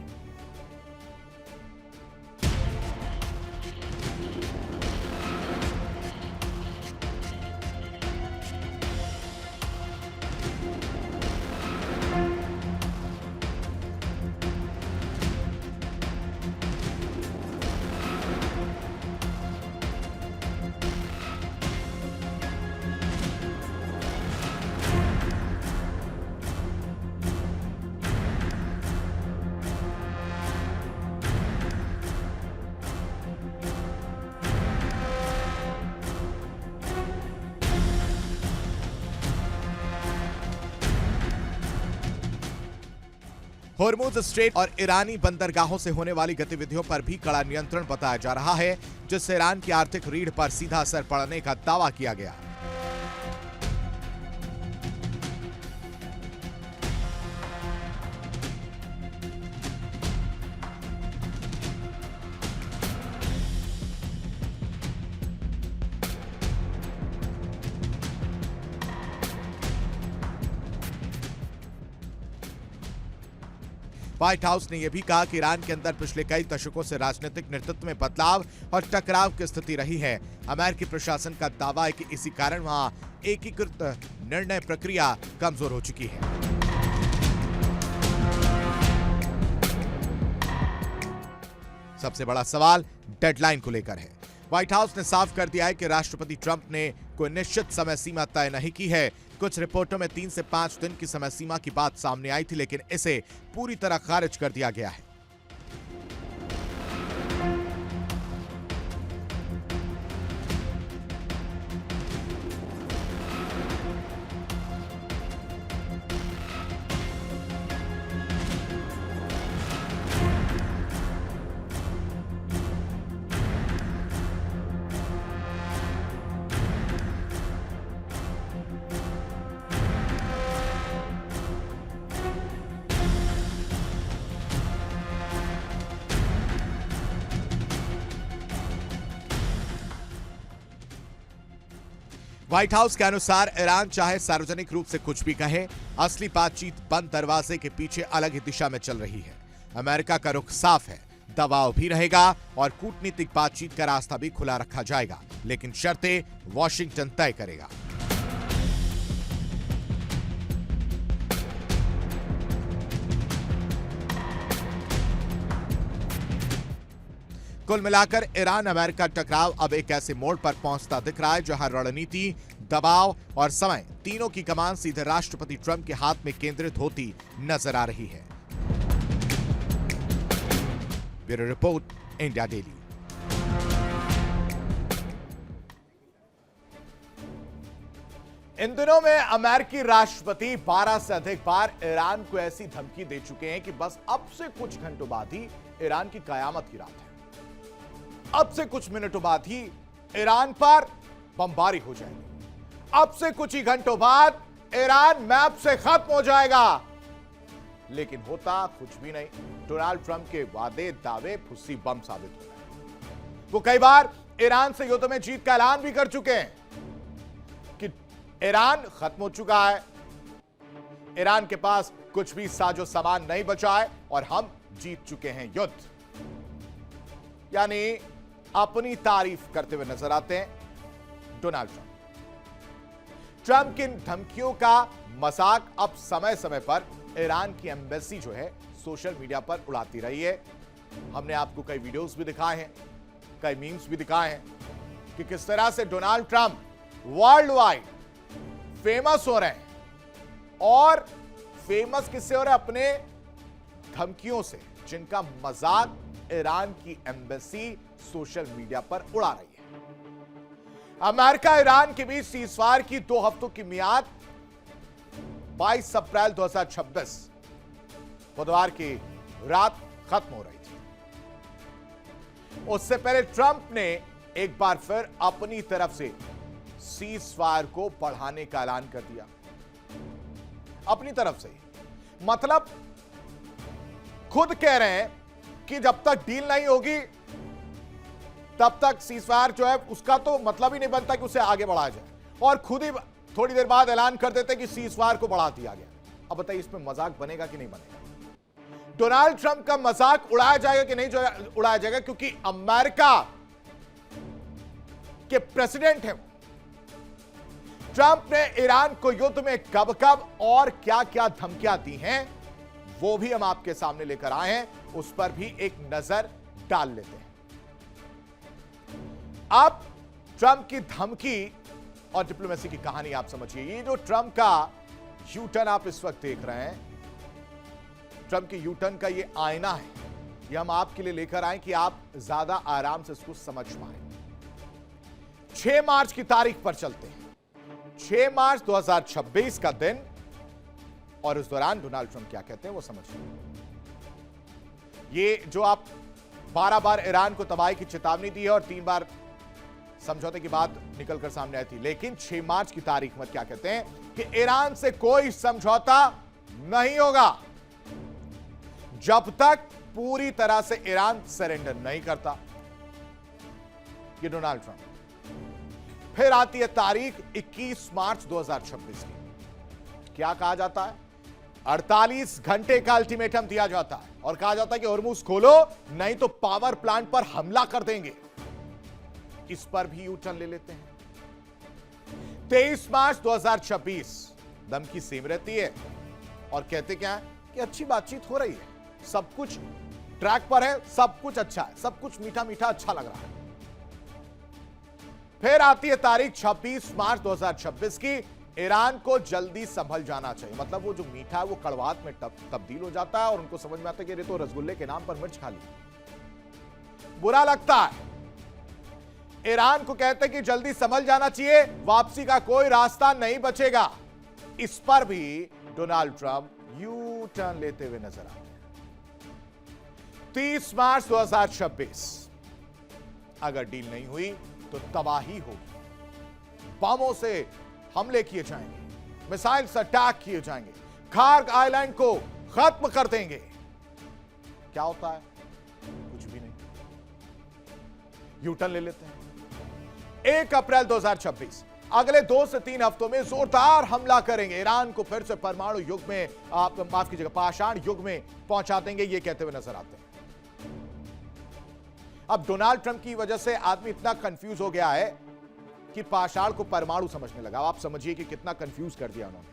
होर्मुज स्ट्रेट और ईरानी बंदरगाहों से होने वाली गतिविधियों पर भी कड़ा नियंत्रण बताया जा रहा है, जिससे ईरान की आर्थिक रीढ़ पर सीधा असर पड़ने का दावा किया गया। व्हाइट हाउस ने यह भी कहा कि ईरान के अंदर पिछले कई दशकों से राजनीतिक नेतृत्व में बदलाव और टकराव की स्थिति रही है। अमेरिकी प्रशासन का दावा है कि इसी कारण वहां एकीकृत निर्णय प्रक्रिया कमजोर हो चुकी है। सबसे बड़ा सवाल डेडलाइन को लेकर है। व्हाइट हाउस ने साफ कर दिया है कि राष्ट्रपति ट्रंप ने कोई निश्चित समय सीमा तय नहीं की है। कुछ रिपोर्टों में 3 से 5 दिन की समय सीमा की बात सामने आई थी, लेकिन इसे पूरी तरह खारिज कर दिया गया है। व्हाइट हाउस के अनुसार ईरान चाहे सार्वजनिक रूप से कुछ भी कहे, असली बातचीत बंद दरवाजे के पीछे अलग ही दिशा में चल रही है। अमेरिका का रुख साफ है, दबाव भी रहेगा और कूटनीतिक बातचीत का रास्ता भी खुला रखा जाएगा, लेकिन शर्तें वॉशिंगटन तय करेगा। कुल मिलाकर ईरान अमेरिका टकराव अब एक ऐसे मोड़ पर पहुंचता दिख रहा है जहां रणनीति, दबाव और समय तीनों की कमान सीधे राष्ट्रपति ट्रंप के हाथ में केंद्रित होती नजर आ रही है। Bureau report, India daily. इन दिनों में अमेरिकी राष्ट्रपति 12 से अधिक बार ईरान को ऐसी धमकी दे चुके हैं कि बस अब से कुछ घंटों बाद ही ईरान की कयामत की रात है। अब से कुछ मिनटों बाद ही ईरान पर बमबारी हो जाएगी। अब से कुछ ही घंटों बाद ईरान मैप से खत्म हो जाएगा। लेकिन होता कुछ भी नहीं। डोनाल्ड ट्रंप के वादे दावे फुस्सी बम साबित हो रहे हैं। वो कई बार ईरान से युद्ध में जीत का ऐलान भी कर चुके हैं कि ईरान खत्म हो चुका है, ईरान के पास कुछ भी साजो सामान नहीं बचा है और हम जीत चुके हैं युद्ध। यानी अपनी तारीफ करते हुए नजर आते हैं डोनाल्ड ट्रंप। ट्रंप की धमकियों का मजाक अब समय समय पर ईरान की एम्बेसी जो है सोशल मीडिया पर उड़ाती रही है। हमने आपको कई वीडियोस भी दिखाए हैं, कई मीम्स भी दिखाए हैं कि किस तरह से Donald Trump world wide famous हो रहे हैं। और फेमस किससे हो रहे हैं? अपने धमकियों से, जिनका मजाक ईरान की एम्बेसी सोशल मीडिया पर उड़ा रही है। अमेरिका ईरान के बीच सीजफायर की 2 हफ्तों की मियाद 22 अप्रैल 2026 बुधवार की रात खत्म हो रही थी। उससे पहले ट्रंप ने एक बार फिर अपनी तरफ से सीजफायर को बढ़ाने का ऐलान कर दिया। अपनी तरफ से, मतलब खुद कह रहे हैं कि जब तक डील नहीं होगी तब तक सीजफायर जो है उसका तो मतलब ही नहीं बनता कि उसे आगे बढ़ाया जाए, और खुद ही थोड़ी देर बाद ऐलान कर देते कि सीजफायर को बढ़ा दिया गया। अब बताइए इसमें मजाक बनेगा कि नहीं बनेगा? डोनाल्ड ट्रंप का मजाक उड़ाया जाएगा कि नहीं उड़ाया जाएगा? क्योंकि अमेरिका के प्रेसिडेंट हैं। ट्रंप ने ईरान को युद्ध में कब कब और क्या क्या धमकियां दी हैं वो भी हम आपके सामने लेकर आए हैं, उस पर भी एक नजर डाल लेते हैं। अब ट्रंप की धमकी और डिप्लोमेसी की कहानी आप समझिए। ये जो ट्रंप का यू टर्न आप इस वक्त देख रहे हैं, ट्रंप के यू टर्न का ये आईना है। ये हम आपके लिए लेकर आए कि आप ज्यादा आराम से इसको समझ पाए। 6 मार्च की तारीख पर चलते हैं। 6 मार्च 2026 का दिन, और इस दौरान डोनाल्ड ट्रंप क्या कहते हैं वो समझिए। ये जो आप 12 बार ईरान को तबाही की चेतावनी दी है और 3 बार समझौते की बात निकलकर सामने आई थी, लेकिन 6 मार्च की तारीख में क्या कहते हैं कि ईरान से कोई समझौता नहीं होगा जब तक पूरी तरह से ईरान सरेंडर नहीं करता। ये डोनाल्ड ट्रंप। फिर आती है तारीख 21 मार्च 2026 की। क्या कहा जाता है? 48 घंटे का अल्टीमेटम दिया जाता है और कहा जाता है कि होर्मुज खोलो नहीं तो पावर प्लांट पर हमला कर देंगे। इस पर भी यू टर्न ले लेते हैं। 23 मार्च 2026 धमकी सेम रहती है और कहते क्या है कि अच्छी बातचीत हो रही है, सब कुछ ट्रैक पर है, सब कुछ अच्छा है, सब कुछ मीठा मीठा अच्छा लग रहा है। फिर आती है तारीख 26 मार्च 2026 की। ईरान को जल्दी संभल जाना चाहिए, मतलब वो जो मीठा है वो कड़वाहट में तब्दील हो जाता है और उनको समझ में आता है कि ये तो रसगुल्ले के नाम पर मिर्च खा ली। बुरा लगता है। ईरान को कहते हैं कि जल्दी संभल जाना चाहिए, वापसी का कोई रास्ता नहीं बचेगा। इस पर भी डोनाल्ड ट्रंप यू टर्न लेते हुए नजर आते हैं। 30 मार्च 2026 अगर डील नहीं हुई तो तबाही होगी। बमों से हमले किए जाएंगे, मिसाइल से अटैक किए जाएंगे, खार्ग आइलैंड को खत्म कर देंगे। क्या होता है? कुछ भी नहीं। यूटर्न ले लेते हैं। 1 अप्रैल 2026 अगले 2 से 3 हफ्तों में जोरदार हमला करेंगे, ईरान को फिर से परमाणु युग में, आप माफ कीजिएगा, पाषाण युग में पहुंचा देंगे, ये कहते हुए नजर आते हैं। अब डोनाल्ड ट्रंप की वजह से आदमी इतना कंफ्यूज हो गया है कि पाषाण को परमाणु समझने लगा। आप समझिए कि कितना कंफ्यूज कर दिया उन्होंने।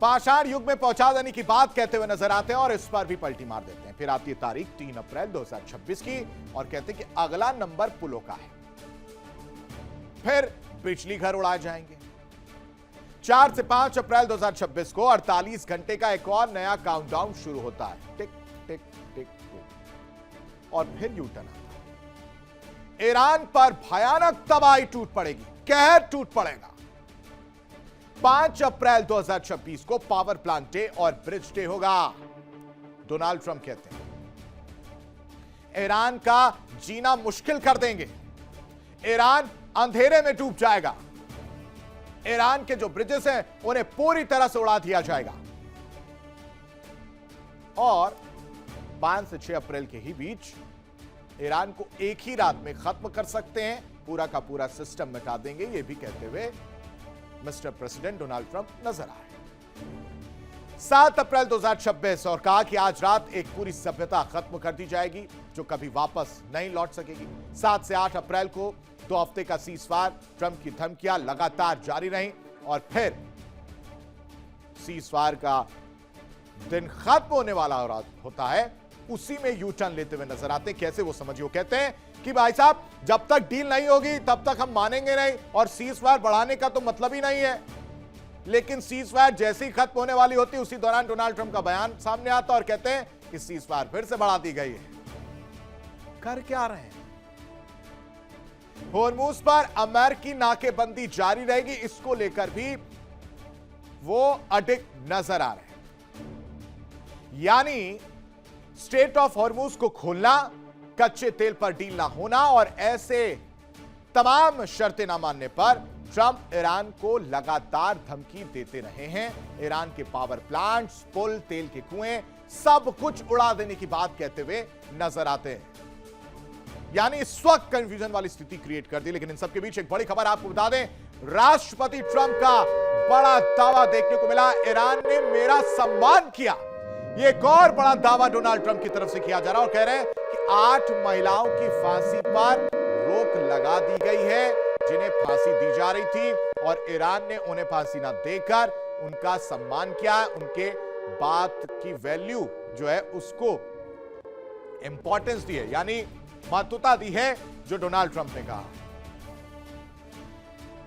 पाषाण युग में पहुंचा देने की बात कहते हुए नजर आते हैं और इस पर भी पलटी मार देते हैं। फिर आती है तारीख 3 अप्रैल 2026 की और कहते हैं कि अगला नंबर पुलों का है। फिर बिजली घर उड़ाए जाएंगे। 4 से 5 अप्रैल 2026 को 48 घंटे का एक और नया काउंटडाउन शुरू होता है। टिक टिक टिक टिक। और फिर यू टर्न आता है। ईरान पर भयानक तबाही टूट पड़ेगी, कहर टूट पड़ेगा। 5 अप्रैल 2026 को पावर प्लांट डे और ब्रिज डे होगा। डोनाल्ड ट्रंप कहते हैं ईरान का जीना मुश्किल कर देंगे, ईरान अंधेरे में डूब जाएगा, ईरान के जो ब्रिजेस हैं उन्हें पूरी तरह से उड़ा दिया जाएगा। और 5 से 6 अप्रैल के ही बीच ईरान को एक ही रात में खत्म कर सकते हैं, पूरा का पूरा सिस्टम मिटा देंगे, यह भी कहते हुए मिस्टर प्रेसिडेंट डोनाल्ड ट्रंप नजर आए। 7 अप्रैल 2026 और कहा कि आज रात एक पूरी सभ्यता खत्म कर दी जाएगी जो कभी वापस नहीं लौट सकेगी। 7 से 8 अप्रैल को 2 हफ्ते का सीजफायर, ट्रंप की धमकियां लगातार जारी रहीं और फिर सीजफायर का दिन खत्म होने वाला होता है, उसी में यू टर्न लेते हुए नजर आते हैं। कैसे? वो समझिए, वो कहते हैं कि भाई साहब जब तक डील नहीं होगी तब तक हम मानेंगे नहीं और सीजफायर बढ़ाने का तो मतलब ही नहीं है। लेकिन सीजफायर जैसे ही खत्म होने वाली होती है उसी दौरान डोनाल्ड ट्रंप का बयान सामने आता और कहते हैं कि सीजफायर फिर से बढ़ा दी गई है। कर क्या रहे हैं? होर्मुज पर अमेरिकी नाकेबंदी जारी रहेगी, इसको लेकर भी वो अडिग नजर आ रहे हैं। यानी स्ट्रेट ऑफ होर्मुज को खोलना, कच्चे तेल पर डील ना होना और ऐसे तमाम शर्तें ना मानने पर ट्रंप ईरान को लगातार धमकी देते रहे हैं। ईरान के पावर प्लांट्स, पुल, तेल के कुएं, सब कुछ उड़ा देने की बात कहते हुए नजर आते हैं। यानी इस वक्त कंफ्यूजन वाली स्थिति क्रिएट कर दी। लेकिन इन सबके बीच एक बड़ी खबर आपको बता दें, राष्ट्रपति ट्रंप का बड़ा दावा देखने को मिला, ईरान ने मेरा सम्मान किया। ये एक और बड़ा दावा डोनाल्ड ट्रंप की तरफ से किया जा रहा है और कह रहे हैं कि 8 महिलाओं की फांसी पर रोक लगा दी गई है जिन्हें फांसी दी जा रही थी और ईरान ने उन्हें फांसी ना देकर उनका सम्मान किया, उनके बात की वैल्यू जो है उसको इंपॉर्टेंस दी है, यानी महत्वता दी है जो डोनाल्ड ट्रंप ने कहा।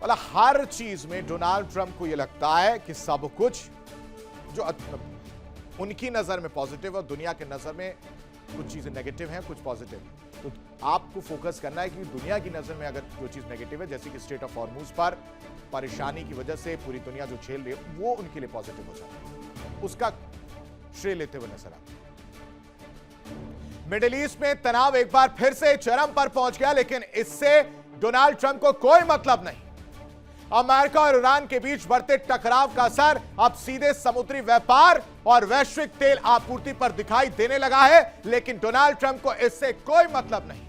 मतलब हर चीज में डोनाल्ड ट्रंप को यह लगता है कि सब कुछ जो उनकी नजर में पॉजिटिव है और दुनिया के नजर में कुछ चीजें नेगेटिव हैं, कुछ पॉजिटिव हैं। तो आपको फोकस करना है कि दुनिया की नजर में अगर जो चीज नेगेटिव है, जैसे कि स्ट्रेट ऑफ हॉर्मुज पर परेशानी की वजह से पूरी दुनिया जो झेल रही है, वो उनके लिए पॉजिटिव हो जाए, उसका श्रेय लेते हुए नजर आता है। मिडिल ईस्ट में तनाव एक बार फिर से चरम पर पहुंच गया, लेकिन इससे डोनाल्ड ट्रंप को कोई मतलब नहीं। अमेरिका और ईरान के बीच बढ़ते टकराव का असर अब सीधे समुद्री व्यापार और वैश्विक तेल आपूर्ति पर दिखाई देने लगा है, लेकिन डोनाल्ड ट्रंप को इससे कोई मतलब नहीं।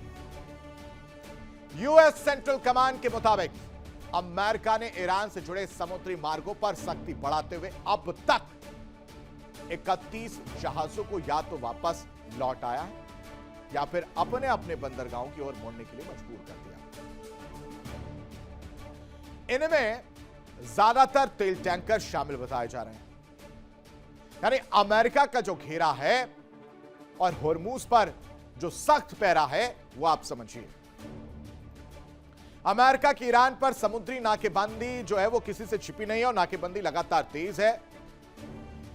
यूएस सेंट्रल कमांड के मुताबिक अमेरिका ने ईरान से जुड़े समुद्री मार्गों पर सख्ती बढ़ाते हुए अब तक 31 जहाजों को या तो वापस लौट आया है या फिर अपने अपने बंदरगाहों की ओर मोड़ने के लिए मजबूर कर दिया। इनमें ज्यादातर तेल टैंकर शामिल बताए जा रहे हैं। यानी अमेरिका का जो घेरा है और होर्मुज पर जो सख्त पैरा है वो आप समझिए। अमेरिका की ईरान पर समुद्री नाकेबंदी जो है वो किसी से छिपी नहीं है और नाकेबंदी लगातार तेज है।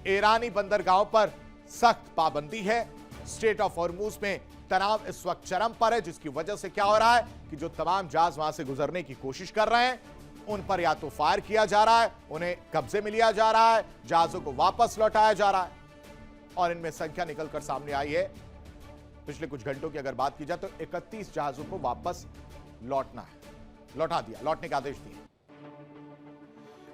ईरानी बंदरगाहों पर सख्त पाबंदी है। स्ट्रेट ऑफ होर्मुज में तनाव इस वक्त चरम पर है, जिसकी वजह से क्या हो रहा है कि जो तमाम जहाज वहां से गुजरने की कोशिश कर रहे हैं उन पर या तो फायर किया जा रहा है, उन्हें कब्जे में लिया जा रहा है, जहाजों को वापस लौटाया जा रहा है। और इनमें संख्या निकलकर सामने आई है, पिछले कुछ घंटों की अगर बात की जाए तो 31 जहाजों को वापस लौटा दिया, लौटने का आदेश दिया।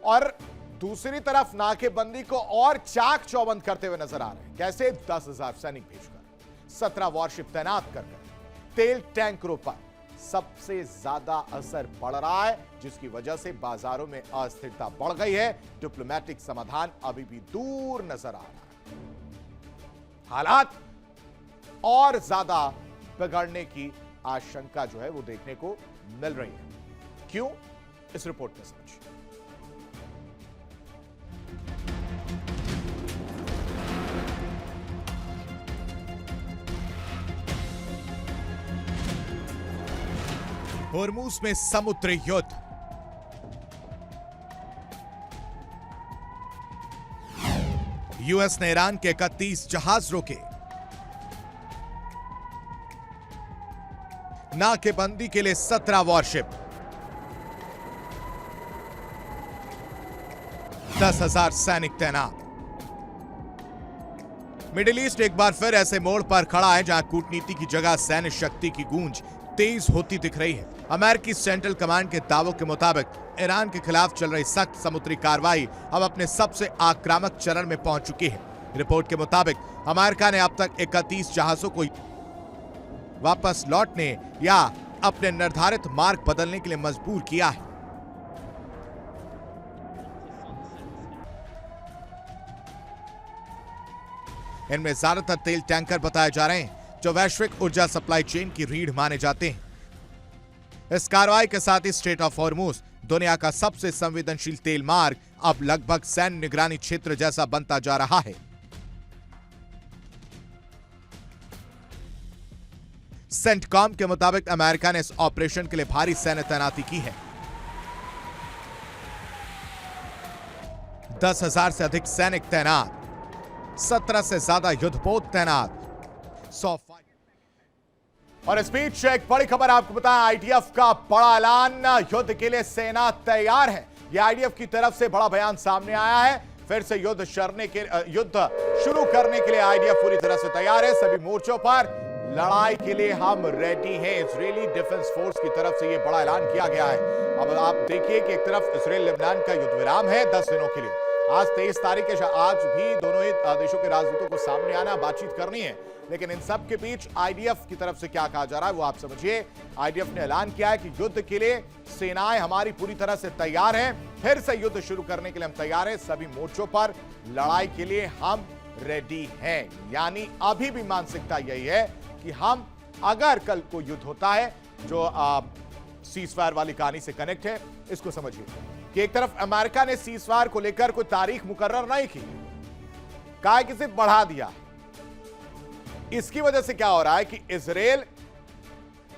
और दूसरी तरफ नाकेबंदी को और चाक चौबंद करते हुए नजर आ रहे हैं। कैसे? 10,000 सैनिक भेजकर, 17 वॉरशिप तैनात कर तेल टैंकरों पर सबसे ज्यादा असर पड़ रहा है, जिसकी वजह से बाजारों में अस्थिरता बढ़ गई है। डिप्लोमेटिक समाधान अभी भी दूर नजर आ रहा है। हालात और ज्यादा बिगड़ने की आशंका जो है वो देखने को मिल रही है। क्यों? इस रिपोर्ट में समझिए। होर्मुज में समुद्री युद्ध, यूएस ने ईरान के 31 जहाज रोके, नाकेबंदी के लिए 17 वॉरशिप, 10,000 सैनिक तैनात। मिडिल ईस्ट एक बार फिर ऐसे मोड़ पर खड़ा है जहां कूटनीति की जगह सैन्य शक्ति की गूंज तेज होती दिख रही है। अमेरिकी सेंट्रल कमांड के दावों के मुताबिक ईरान के खिलाफ चल रही सख्त समुद्री कार्रवाई अब अपने सबसे आक्रामक चरण में पहुंच चुकी है। रिपोर्ट के मुताबिक अमेरिका ने अब तक 31 जहाजों को वापस लौटने या अपने निर्धारित मार्ग बदलने के लिए मजबूर किया है। इनमें ज्यादातर तेल टैंकर बताए जा रहे हैं, जो वैश्विक ऊर्जा सप्लाई चेन की रीढ़ माने जाते हैं। इस कार्रवाई के साथ ही स्ट्रेट ऑफ होर्मुज, दुनिया का सबसे संवेदनशील तेल मार्ग, अब लगभग सैन्य निगरानी क्षेत्र जैसा बनता जा रहा है। सेंटकॉम के मुताबिक अमेरिका ने इस ऑपरेशन के लिए भारी सैन्य तैनाती की है। 10,000 से अधिक सैनिक तैनात, 17 से ज्यादा युद्धपोत तैनात, 100। और इस बीच एक बड़ी खबर आपको बताएं, आईडीएफ का बड़ा ऐलान, युद्ध के लिए सेना तैयार है। यह आईडीएफ की तरफ से बड़ा बयान सामने आया है। फिर से युद्ध शुरू करने के लिए आईडीएफ पूरी तरह से तैयार है। सभी मोर्चों पर लड़ाई के लिए हम रेडी हैं। इजरायली डिफेंस फोर्स की तरफ से यह बड़ा ऐलान किया गया है। अब आप देखिए कि एक तरफ इजरायल लेबनान का युद्ध विराम है 10 दिनों के लिए। आज 23 तारीख है, आज भी दोनों ही देशों के राजदूतों को सामने आना, बातचीत करनी है। लेकिन इन सब के बीच आईडीएफ की तरफ से क्या कहा जा रहा है वो आप समझिए। आईडीएफ ने ऐलान किया है कि युद्ध के लिए सेनाएं हमारी पूरी तरह से तैयार हैं। फिर से युद्ध शुरू करने के लिए हम तैयार हैं। सभी मोर्चों पर लड़ाई के लिए हम रेडी हैं। यानी अभी भी मानसिकता यही है कि हम, अगर कल को युद्ध होता है जो सीजफायर वाली कहानी से कनेक्ट है, इसको समझिए कि एक तरफ अमेरिका ने सीजफायर को लेकर कोई तारीख मुकर्रर नहीं की, कहा कि सिर्फ बढ़ा दिया। इसकी वजह से क्या हो रहा है कि इजरायल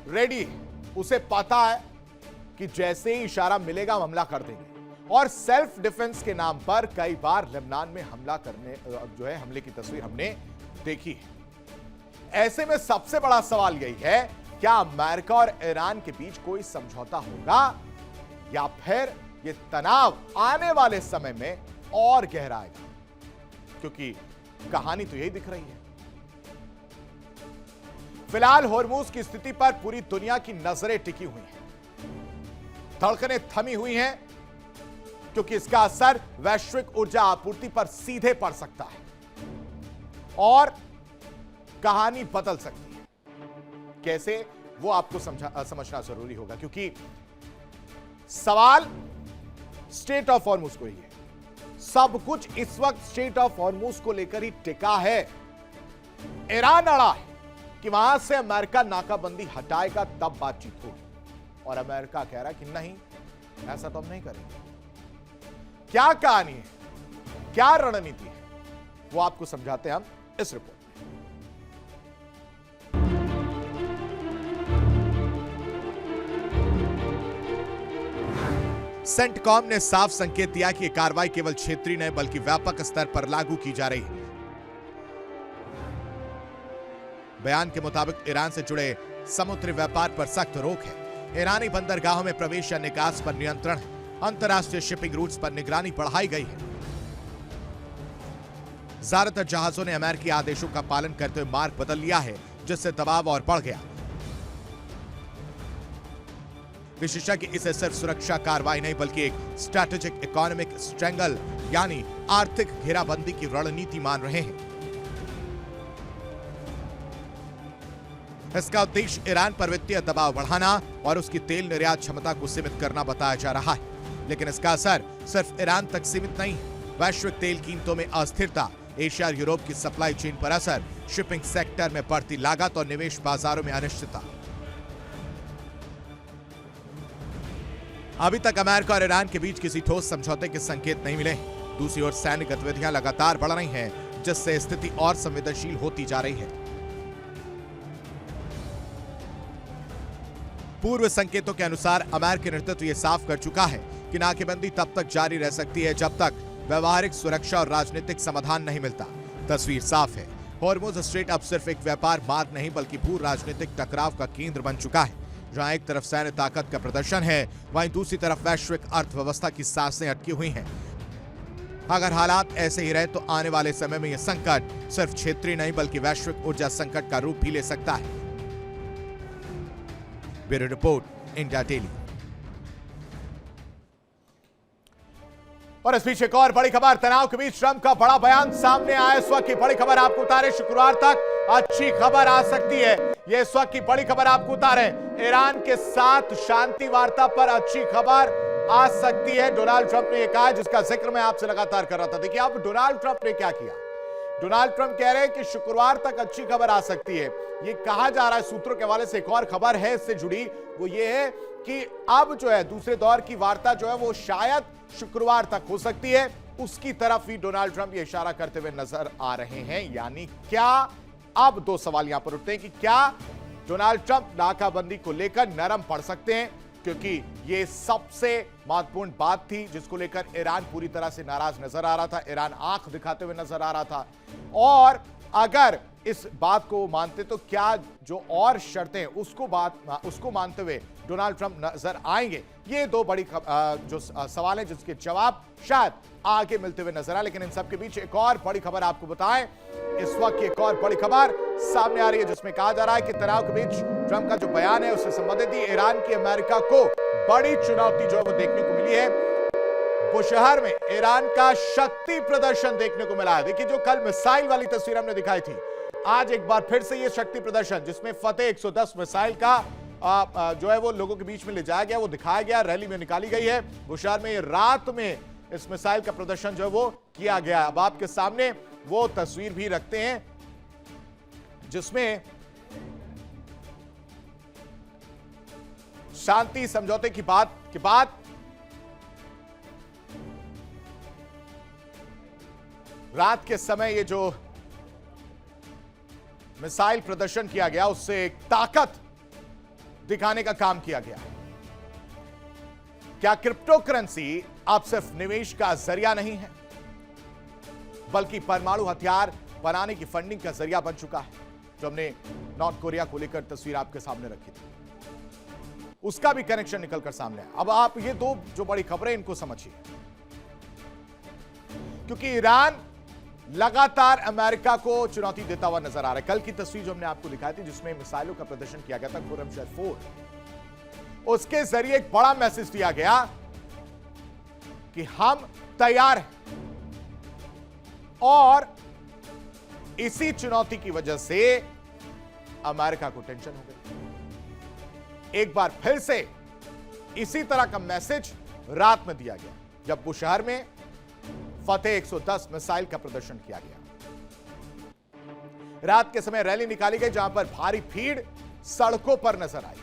रेडी है, उसे पता है कि जैसे ही इशारा मिलेगा हम हमला कर देंगे। और सेल्फ डिफेंस के नाम पर कई बार लेबनान में हमला करने जो है हमले की तस्वीर हमने देखी है। ऐसे में सबसे बड़ा सवाल यही है, क्या अमेरिका और ईरान के बीच कोई समझौता होगा या फिर यह तनाव आने वाले समय में और गहराएगा? क्योंकि कहानी तो यही दिख रही है। फिलहाल होर्मुज की स्थिति पर पूरी दुनिया की नजरें टिकी हुई हैं, धड़कनें थमी हुई हैं, क्योंकि इसका असर वैश्विक ऊर्जा आपूर्ति पर सीधे पड़ सकता है और कहानी बदल सकती है। कैसे, वो आपको समझना जरूरी होगा, क्योंकि सवाल स्टेट ऑफ हॉर्मुज को ही है। सब कुछ इस वक्त स्टेट ऑफ हॉर्मुज को लेकर ही टिका है। ईरान अड़ा है कि वहां से अमेरिका नाकाबंदी हटाएगा तब बातचीत होगी, और अमेरिका कह रहा है कि नहीं, ऐसा तो हम नहीं करेंगे। क्या कहानी है, क्या रणनीति है, वो आपको समझाते हैं हम इस रिपोर्ट। सेंटकॉम ने साफ संकेत दिया कि यह कार्रवाई केवल क्षेत्रीय नहीं बल्कि व्यापक स्तर पर लागू की जा रही है। बयान के मुताबिक ईरान से जुड़े समुद्री व्यापार पर सख्त रोक है। ईरानी बंदरगाहों में प्रवेश या निकास पर नियंत्रण है। अंतर्राष्ट्रीय शिपिंग रूट्स पर निगरानी बढ़ाई गई है। ज्यादातर जहाजों ने अमेरिकी आदेशों का पालन करते हुए मार्ग बदल लिया है, जिससे दबाव और बढ़ गया। विशेषज्ञ इसे सिर्फ सुरक्षा कार्रवाई नहीं बल्कि एक स्ट्रैटेजिक इकोनॉमिक स्ट्रेंगल यानी आर्थिक घेराबंदी की रणनीति मान रहे हैं। इसका उद्देश्य ईरान पर वित्तीय दबाव बढ़ाना और उसकी तेल निर्यात क्षमता को सीमित करना बताया जा रहा है, लेकिन इसका असर सिर्फ ईरान तक सीमित नहीं है। वैश्विक तेल कीमतों में अस्थिरता, एशिया और यूरोप की सप्लाई चेन पर असर, शिपिंग सेक्टर में बढ़ती लागत और निवेश बाजारों में अनिश्चितता। अभी तक अमेरिका और ईरान के बीच किसी ठोस समझौते के संकेत नहीं मिले। दूसरी ओर सैन्य गतिविधियां लगातार बढ़ रही हैं, जिससे स्थिति और संवेदनशील होती जा रही है। पूर्व संकेतों के अनुसार अमेरिकी नेतृत्व यह साफ कर चुका है कि नाकेबंदी तब तक जारी रह सकती है जब तक व्यवहारिक सुरक्षा और राजनीतिक समाधान नहीं मिलता। तस्वीर साफ है, हॉर्मुज स्ट्रेट अब सिर्फ एक व्यापार मार्ग नहीं बल्कि भू राजनीतिक टकराव का केंद्र बन चुका है। जहां एक तरफ सैन्य ताकत का प्रदर्शन है, वहीं दूसरी तरफ वैश्विक अर्थव्यवस्था की सांसें अटकी हुई हैं। अगर हालात ऐसे ही रहे तो आने वाले समय में यह संकट सिर्फ क्षेत्रीय नहीं बल्कि वैश्विक ऊर्जा संकट का रूप भी ले सकता है। Bureau report, India daily. और इस बीच एक और बड़ी खबर, तनाव के बीच ट्रंप का बड़ा बयान सामने आया। इस वक्त की बड़ी खबर आपको उतारे, शुक्रवार तक अच्छी खबर आ सकती है। ये इस वक्त की बड़ी खबर आपको उतारे, ईरान के साथ शांति वार्ता पर अच्छी खबर आ सकती है। डोनाल्ड ट्रंप ने यह कहा, जिसका जिक्र मैं आपसे लगातार कर रहा था। देखिए अब डोनाल्ड ट्रंप ने क्या किया। डोनाल्ड ट्रंप कह रहे हैं कि शुक्रवार तक अच्छी खबर आ सकती है। ये कहा जा रहा है, सूत्रों के हवाले से एक और खबर है इससे जुड़ी, वो ये है कि अब जो है दूसरे दौर की वार्ता जो है वो शायद शुक्रवार तक हो सकती है। उसकी तरफ ही डोनाल्ड ट्रंप ये इशारा करते हुए नजर आ रहे हैं। यानी क्या, अब दो सवाल यहां पर उठते हैं कि क्या डोनाल्ड ट्रंप नाकाबंदी को लेकर नरम पड़ सकते हैं, क्योंकि ये सबसे महत्वपूर्ण बात थी जिसको लेकर ईरान पूरी तरह से नाराज नजर आ रहा था। ईरान आंख दिखाते हुए नजर आ रहा था, और अगर इस बात को मानते तो क्या जो और शर्तें उसको मानते हुए डोनाल्ड ट्रंप नजर आएंगे। ये दो बड़ी जो सवाल है जिसके जवाब शायद आगे मिलते हुए नजर आए। लेकिन इन सबके बीच एक और बड़ी खबर आपको बताएं, इस वक्त एक और बड़ी खबर सामने आ रही है जिसमें कहा जा रहा है कि तनाव के बीच ट्रंप का जो बयान है उससे संबंधित ईरान की अमेरिका को बड़ी चुनौती जो है वो देखने को मिली है। बुशहर में ईरान का शक्ति प्रदर्शन देखने को मिला है। देखिए जो कल मिसाइल वाली तस्वीर हमने दिखाई थी, आज एक बार फिर से ये शक्ति प्रदर्शन जिसमें फतेह 110 मिसाइल का जो है वो लोगों के बीच में ले जाया गया, वो दिखाया गया, रैली में निकाली गई है। बुशहर में रात में इस मिसाइल का प्रदर्शन जो है वो किया गया। अब आपके सामने वो तस्वीर भी रखते हैं जिसमें शांति समझौते की बात के बाद रात के समय ये जो मिसाइल प्रदर्शन किया गया उससे एक ताकत दिखाने का काम किया गया। क्या क्रिप्टो करेंसी अब सिर्फ निवेश का जरिया नहीं है बल्कि परमाणु हथियार बनाने की फंडिंग का जरिया बन चुका है? जो हमने नॉर्थ कोरिया को लेकर तस्वीर आपके सामने रखी थी, उसका भी कनेक्शन निकलकर सामने आया। अब आप ये दो जो बड़ी खबरें इनको समझिए, क्योंकि ईरान लगातार अमेरिका को चुनौती देता हुआ नजर आ रहा है। कल की तस्वीर जो हमने आपको दिखाई थी जिसमें मिसाइलों का प्रदर्शन किया गया था खुर्रमशहर फोर्ट, उसके जरिए एक बड़ा मैसेज दिया गया कि हम तैयार हैं। और इसी चुनौती की वजह से अमेरिका को टेंशन हो गई। एक बार फिर से इसी तरह का मैसेज रात में दिया गया जब बुशहर में फतेह 110 मिसाइल का प्रदर्शन किया गया। रात के समय रैली निकाली गई जहां पर भारी भीड़ सड़कों पर नजर आई।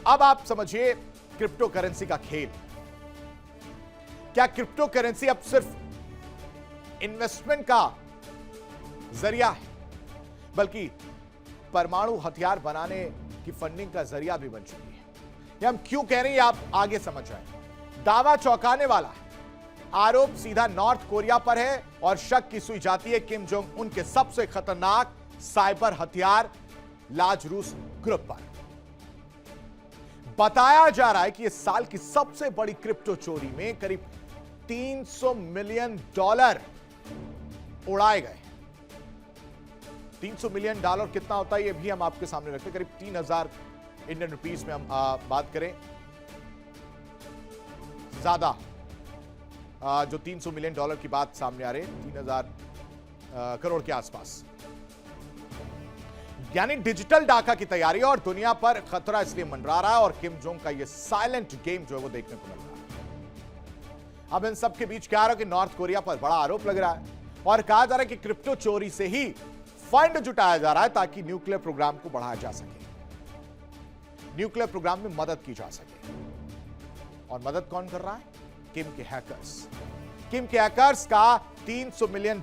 अब आप समझिए क्रिप्टो करेंसी का खेल। क्या क्रिप्टो करेंसी अब सिर्फ इन्वेस्टमेंट का जरिया है, बल्कि परमाणु हथियार बनाने की फंडिंग का जरिया भी बन चुकी है? ये हम क्यों कह रहे हैं आप आगे समझ आए। दावा चौंकाने वाला है। आरोप सीधा नॉर्थ कोरिया पर है और शक की सुई जाती है किम जोंग उन के सबसे खतरनाक साइबर हथियार लाजरूस ग्रुप पर। बताया जा रहा है कि इस साल की सबसे बड़ी क्रिप्टो चोरी में करीब $300 मिलियन उड़ाए गए। $300 मिलियन कितना होता है यह भी हम आपके सामने रखते हैं। करीब 3000 इंडियन रुपीस में हम बात करें ज्यादा, जो $300 मिलियन की बात सामने आ रही है 3000 करोड़ के आसपास। यानी डिजिटल डाका की तैयारी और दुनिया पर खतरा इसलिए मंडरा रहा है और किम जोंग का यह साइलेंट गेम जो है वो देखने को मिल रहा है। अब इन सब के बीच क्या आ रहा है कि नॉर्थ कोरिया पर बड़ा आरोप लग रहा है और कहा जा रहा है कि क्रिप्टो चोरी से ही फंड जुटाया जा रहा है ताकि न्यूक्लियर प्रोग्राम को बढ़ाया जा सके, न्यूक्लियर प्रोग्राम में मदद की जा सके। और मदद कौन कर रहा है? किम के हैकर्स। किम के हैकर्स का $300 मिलियन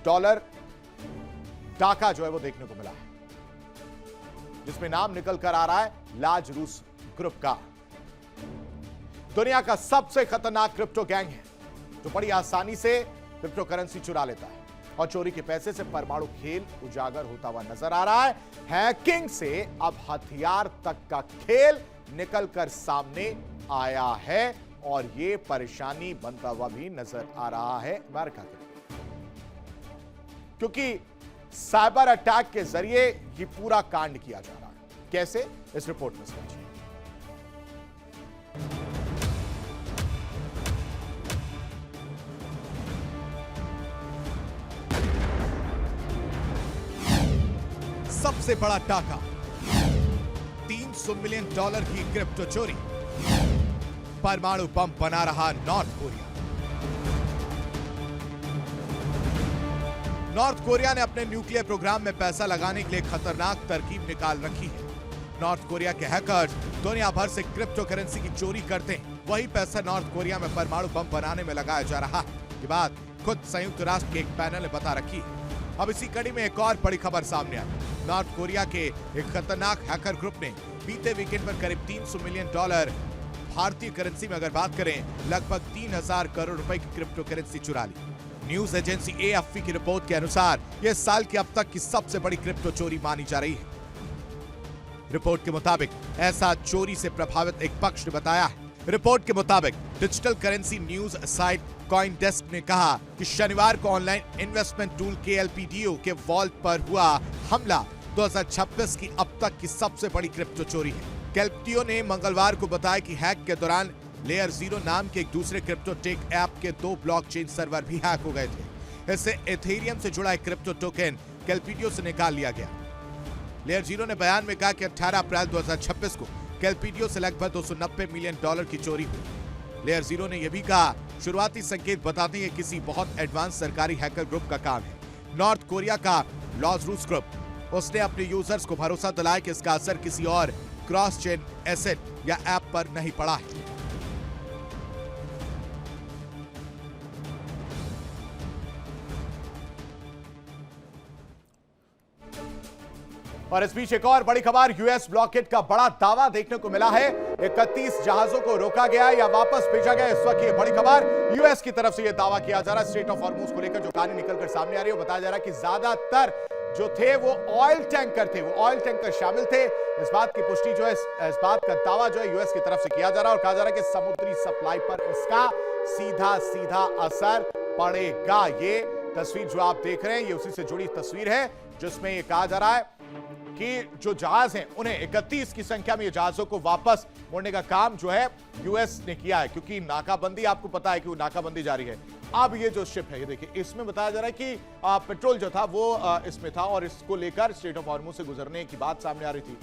डाका जो है वो देखने को मिला है, जिसमें नाम निकल कर आ रहा है लाजरूस ग्रुप का। दुनिया का सबसे खतरनाक क्रिप्टो गैंग है जो बड़ी आसानी से क्रिप्टो करेंसी चुरा लेता है और चोरी के पैसे से परमाणु खेल उजागर होता हुआ नजर आ रहा है। हैकिंग से अब हथियार तक का खेल निकलकर सामने आया है और यह परेशानी बनता हुआ भी नजर आ रहा है अमेरिका के लिए, क्योंकि साइबर अटैक के जरिए यह पूरा कांड किया जा रहा है। कैसे, इस रिपोर्ट में समझिए। सबसे बड़ा टाका, $300 मिलियन की क्रिप्टो चोरी। परमाणु बम बना रहा नॉर्थ कोरिया। नॉर्थ कोरिया ने अपने न्यूक्लियर प्रोग्राम में पैसा लगाने के लिए खतरनाक तरकीब निकाल रखी है। नॉर्थ कोरिया के हैकर्स दुनिया भर से क्रिप्टो करेंसी की चोरी करते हैं। वही पैसा नॉर्थ कोरिया में परमाणु बम बनाने में लगाया जा रहा है। ये बात खुद संयुक्त राष्ट्र के एक पैनल ने बता रखी है। अब इसी कड़ी में एक और बड़ी खबर सामने आई। नॉर्थ कोरिया के एक खतरनाक हैकर ग्रुप ने बीते वीकेंड पर करीब $300 मिलियन भारतीय करेंसी में अगर बात करें लगभग 3000 करोड़ रुपए की क्रिप्टो करेंसी चुरा ली। न्यूज एजेंसी AFP की रिपोर्ट के अनुसार यह साल की अब तक की सबसे बड़ी क्रिप्टो चोरी मानी जा रही है। रिपोर्ट के मुताबिक ऐसा चोरी से प्रभावित एक पक्ष ने बताया है। रिपोर्ट के मुताबिक डिजिटल करेंसी न्यूज साइट कॉइनडेस्क ने कहा कि शनिवार को ऑनलाइन इन्वेस्टमेंट टूल KLPDO के वॉल्ट पर हुआ हमला 2026 की अब तक की सबसे बड़ी क्रिप्टो चोरी है। KLPDO ने मंगलवार को बताया कि हैक के दौरान लेयर 0 नाम के एक दूसरे क्रिप्टो टेक ऐप के 2 ब्लॉकचेन सर्वर भी हैक हो गए थे। इससे एथेरियम से जुड़ा एक क्रिप्टो टोकन KLPDO से निकाल लिया गया। लेयर 0 ने बयान में कहा कि 18 अप्रैल 2026 को KLPDO से लगभग $290 मिलियन की चोरी हुई। लेयर 0 ने यह भी कहा शुरुआती संकेत बताते हैं कि किसी बहुत एडवांस सरकारी हैकर ग्रुप का काम है। नॉर्थ कोरिया का लाजरूस ग्रुप, उसने अपने यूजर्स को भरोसा दिलाया कि इसका असर किसी और क्रॉस चेन एसेट या ऐप पर नहीं पड़ा है। और इस बीच एक और बड़ी खबर, यूएस ब्लॉकेड का बड़ा दावा देखने को मिला है। 31 जहाजों को रोका गया या वापस भेजा गया। इस वक्त ये बड़ी खबर यूएस की तरफ से यह दावा किया जा रहा है। स्ट्रेट ऑफ हॉर्मुज को लेकर जो कहानी निकलकर सामने आ रही है, बताया जा रहा है कि ज्यादातर जो थे वो ऑयल टैंकर थे, वो ऑयल टैंकर शामिल थे। इस बात की पुष्टि जो है, इस बात का दावा जो है यूएस की तरफ से किया जा रहा है और कहा जा रहा है कि समुद्री सप्लाई पर इसका सीधा सीधा असर पड़ेगा। ये तस्वीर जो आप देख रहे हैं ये उसी से जुड़ी तस्वीर है जिसमें ये कहा जा रहा है कि जो जहाज हैं उन्हें 31 की संख्या में ये जहाजों को वापस मोड़ने का काम जो है यूएस ने किया है, क्योंकि नाकाबंदी, आपको पता है कि वो नाकाबंदी जारी है। अब ये जो शिप है, ये देखिए, इसमें बताया जा रहा है कि पेट्रोल जो था वो इसमें था और इसको लेकर स्ट्रेट ऑफ हॉर्मुज से गुजरने की बात सामने आ रही थी।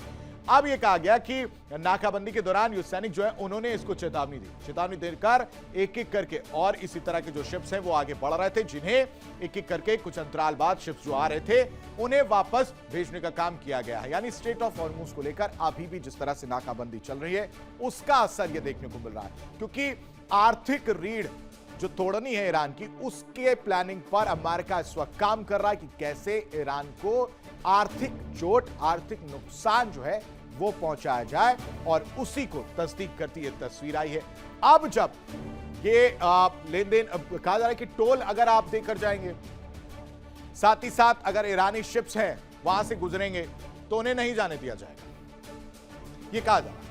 अब ये कहा गया कि नाकाबंदी के दौरान युद्ध सैनिक जो है उन्होंने इसको चेतावनी देकर एक एक करके, और इसी तरह के जो शिप्स हैं वो आगे बढ़ रहे थे, जिन्हें एक एक करके कुछ अंतराल बाद शिप्स जो आ रहे थे उन्हें वापस भेजने का काम किया गया है। यानी स्ट्रेट ऑफ हॉर्मुज को लेकर अभी भी जिस तरह से नाकाबंदी चल रही है उसका असर ये देखने को मिल रहा है, क्योंकि आर्थिक रीढ़ जो तोड़नी है ईरान की, उसके प्लानिंग पर अमेरिका इस वक्त काम कर रहा है कि कैसे ईरान को आर्थिक चोट, आर्थिक नुकसान जो है वो पहुंचाया जाए, और उसी को तस्दीक करती है तस्वीर आई है। अब जब ये लेन देन कहा जा रहा है कि टोल अगर आप देकर जाएंगे, साथ ही साथ अगर ईरानी शिप्स हैं वहां से गुजरेंगे तो उन्हें नहीं जाने दिया जाएगा, ये कहा जा रहा है।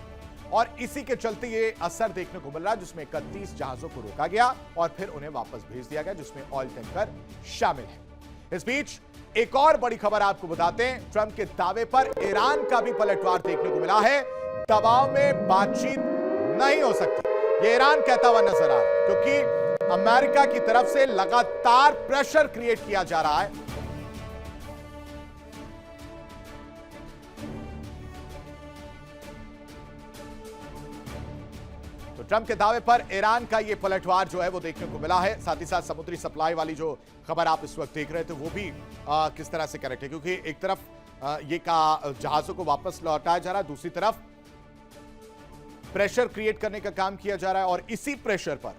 और इसी के चलते ये असर देखने को मिल रहा है, जिसमें 31 जहाजों को रोका गया और फिर उन्हें वापस भेज दिया गया, जिसमें ऑयल टैंकर शामिल है। इस बीच एक और बड़ी खबर आपको बताते हैं, ट्रंप के दावे पर ईरान का भी पलटवार देखने को मिला है। दबाव में बातचीत नहीं हो सकती, ये ईरान कहता हुआ नजर आ रहा है, क्योंकि अमेरिका की तरफ से लगातार प्रेशर क्रिएट किया जा रहा है। तो ट्रंप के दावे पर ईरान का यह पलटवार जो है वो देखने को मिला है। साथ ही साथ समुद्री सप्लाई वाली जो खबर आप इस वक्त देख रहे थे वो भी किस तरह से कनेक्ट है, क्योंकि एक तरफ ये का जहाजों को वापस लौटाया जा रहा है, दूसरी तरफ प्रेशर क्रिएट करने का काम किया जा रहा है, और इसी प्रेशर पर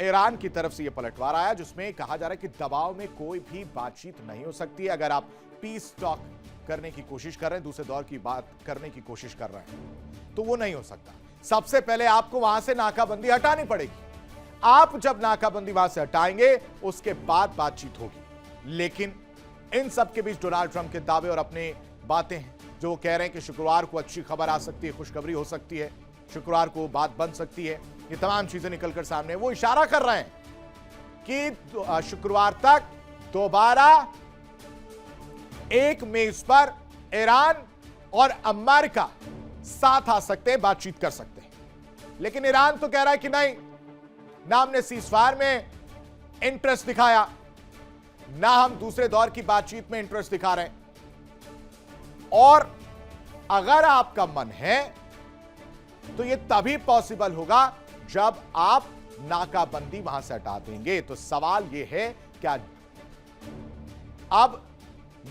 ईरान की तरफ से यह पलटवार आया, जिसमें कहा जा रहा है कि दबाव में कोई भी बातचीत नहीं हो सकती। अगर आप पीस टॉक करने की कोशिश कर रहे हैं, दूसरे दौर की बात करने की कोशिश कर रहे हैं, तो वो नहीं हो सकता। सबसे पहले आपको वहां से नाकाबंदी हटानी पड़ेगी। आप जब नाकाबंदी वहां से हटाएंगे उसके बाद बातचीत होगी। लेकिन इन सब के बीच डोनाल्ड ट्रंप के दावे और अपने बातें हैं, जो वो कह रहे हैं कि शुक्रवार को अच्छी खबर आ सकती है, खुशखबरी हो सकती है, शुक्रवार को बात बन सकती है, ये तमाम चीजें निकलकर सामने, वो इशारा कर रहे हैं कि शुक्रवार तक दोबारा एक मेज पर ईरान और अमेरिका साथ आ सकते हैं, बातचीत कर सकते हैं। लेकिन ईरान तो कह रहा है कि नहीं, ना हमने सीजफायर में इंटरेस्ट दिखाया, ना हम दूसरे दौर की बातचीत में इंटरेस्ट दिखा रहे हैं, और अगर आपका मन है तो यह तभी पॉसिबल होगा जब आप नाकाबंदी वहां से हटा देंगे। तो सवाल यह है, क्या अब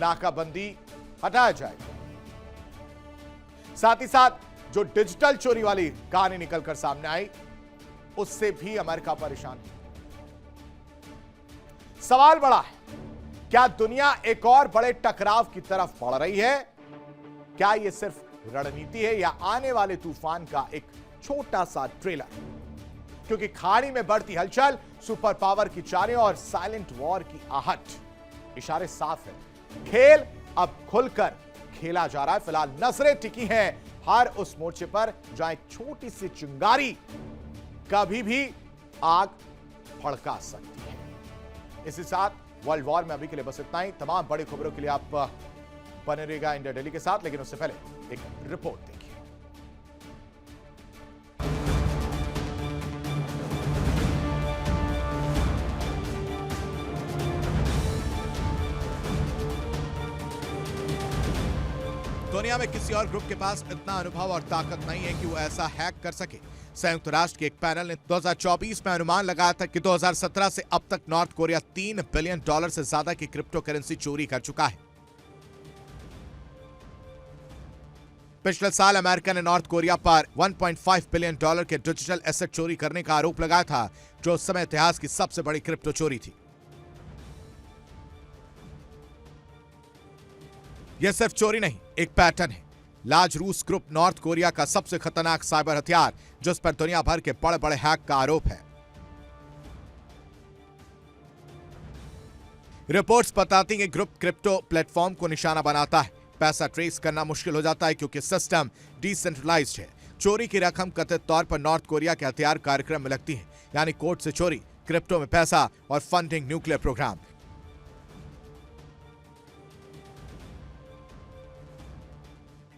नाकाबंदी हटाया जाएगा? साथ ही साथ जो डिजिटल चोरी वाली कहानी निकलकर सामने आई, उससे भी अमेरिका परेशान है। सवाल बड़ा है, क्या दुनिया एक और बड़े टकराव की तरफ बढ़ रही है? क्या यह सिर्फ रणनीति है या आने वाले तूफान का एक छोटा सा ट्रेलर? क्योंकि खाड़ी में बढ़ती हलचल, सुपर पावर की चालें और साइलेंट वॉर की आहट, इशारे साफ है, खेल अब खुलकर खेला जा रहा है। फिलहाल नजरें टिकी हैं हर उस मोर्चे पर जहां एक छोटी सी चिंगारी कभी भी आग भड़का सकती है। इसी साथ वर्ल्ड वॉर में अभी के लिए बस इतना ही। तमाम बड़ी खबरों के लिए आप बने रहिएगा इंडिया डेली के साथ, लेकिन उससे पहले एक रिपोर्ट देखिए। दुनिया में किसी और ग्रुप के पास इतना अनुभव और ताकत नहीं है कि वो ऐसा हैक कर सके। संयुक्त राष्ट्र के एक पैनल ने 2024 में अनुमान लगाया था कि 2017 से अब तक नॉर्थ कोरिया $3 बिलियन से ज्यादा की क्रिप्टो करेंसी चोरी कर चुका है। पिछले साल अमेरिका ने नॉर्थ कोरिया पर $1.5 बिलियन के डिजिटल एसेट चोरी करने का आरोप लगाया था, जो उस समय इतिहास की सबसे बड़ी क्रिप्टो चोरी थी। यह सिर्फ चोरी नहीं, एक पैटर्न है। लार्ज रूस ग्रुप नॉर्थ कोरिया का सबसे खतरनाक साइबर हथियार, जिस पर दुनिया भर के बड़े बड़े हैक का आरोप है। रिपोर्ट्स बताती हैं कि ग्रुप क्रिप्टो प्लेटफॉर्म को निशाना बनाता है। पैसा ट्रेस करना मुश्किल हो जाता है क्योंकि सिस्टम डिसेंट्रलाइज्ड है। चोरी की रकम कथित तौर पर नॉर्थ कोरिया के हथियार कार्यक्रम में लगती है, यानी कोर्ट से चोरी, क्रिप्टो में पैसा और फंडिंग न्यूक्लियर प्रोग्राम।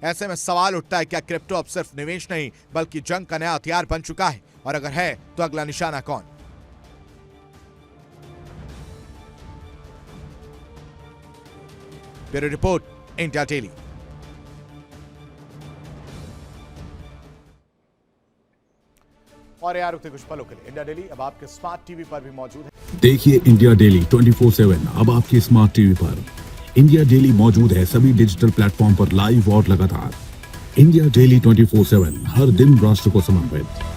ऐसे में सवाल उठता है, क्या क्रिप्टो अब सिर्फ निवेश नहीं बल्कि जंग का नया हथियार बन चुका है? और अगर है तो अगला निशाना कौन? Bureau report, India daily. और यार रुकते कुछ पलों के लिए, इंडिया डेली अब आपके स्मार्ट टीवी पर भी मौजूद है। देखिए इंडिया डेली 24/7 अब आपके स्मार्ट टीवी पर। इंडिया डेली मौजूद है सभी डिजिटल प्लेटफॉर्म पर लाइव और लगातार। इंडिया डेली 24/7 हर दिन राष्ट्र को समर्पित।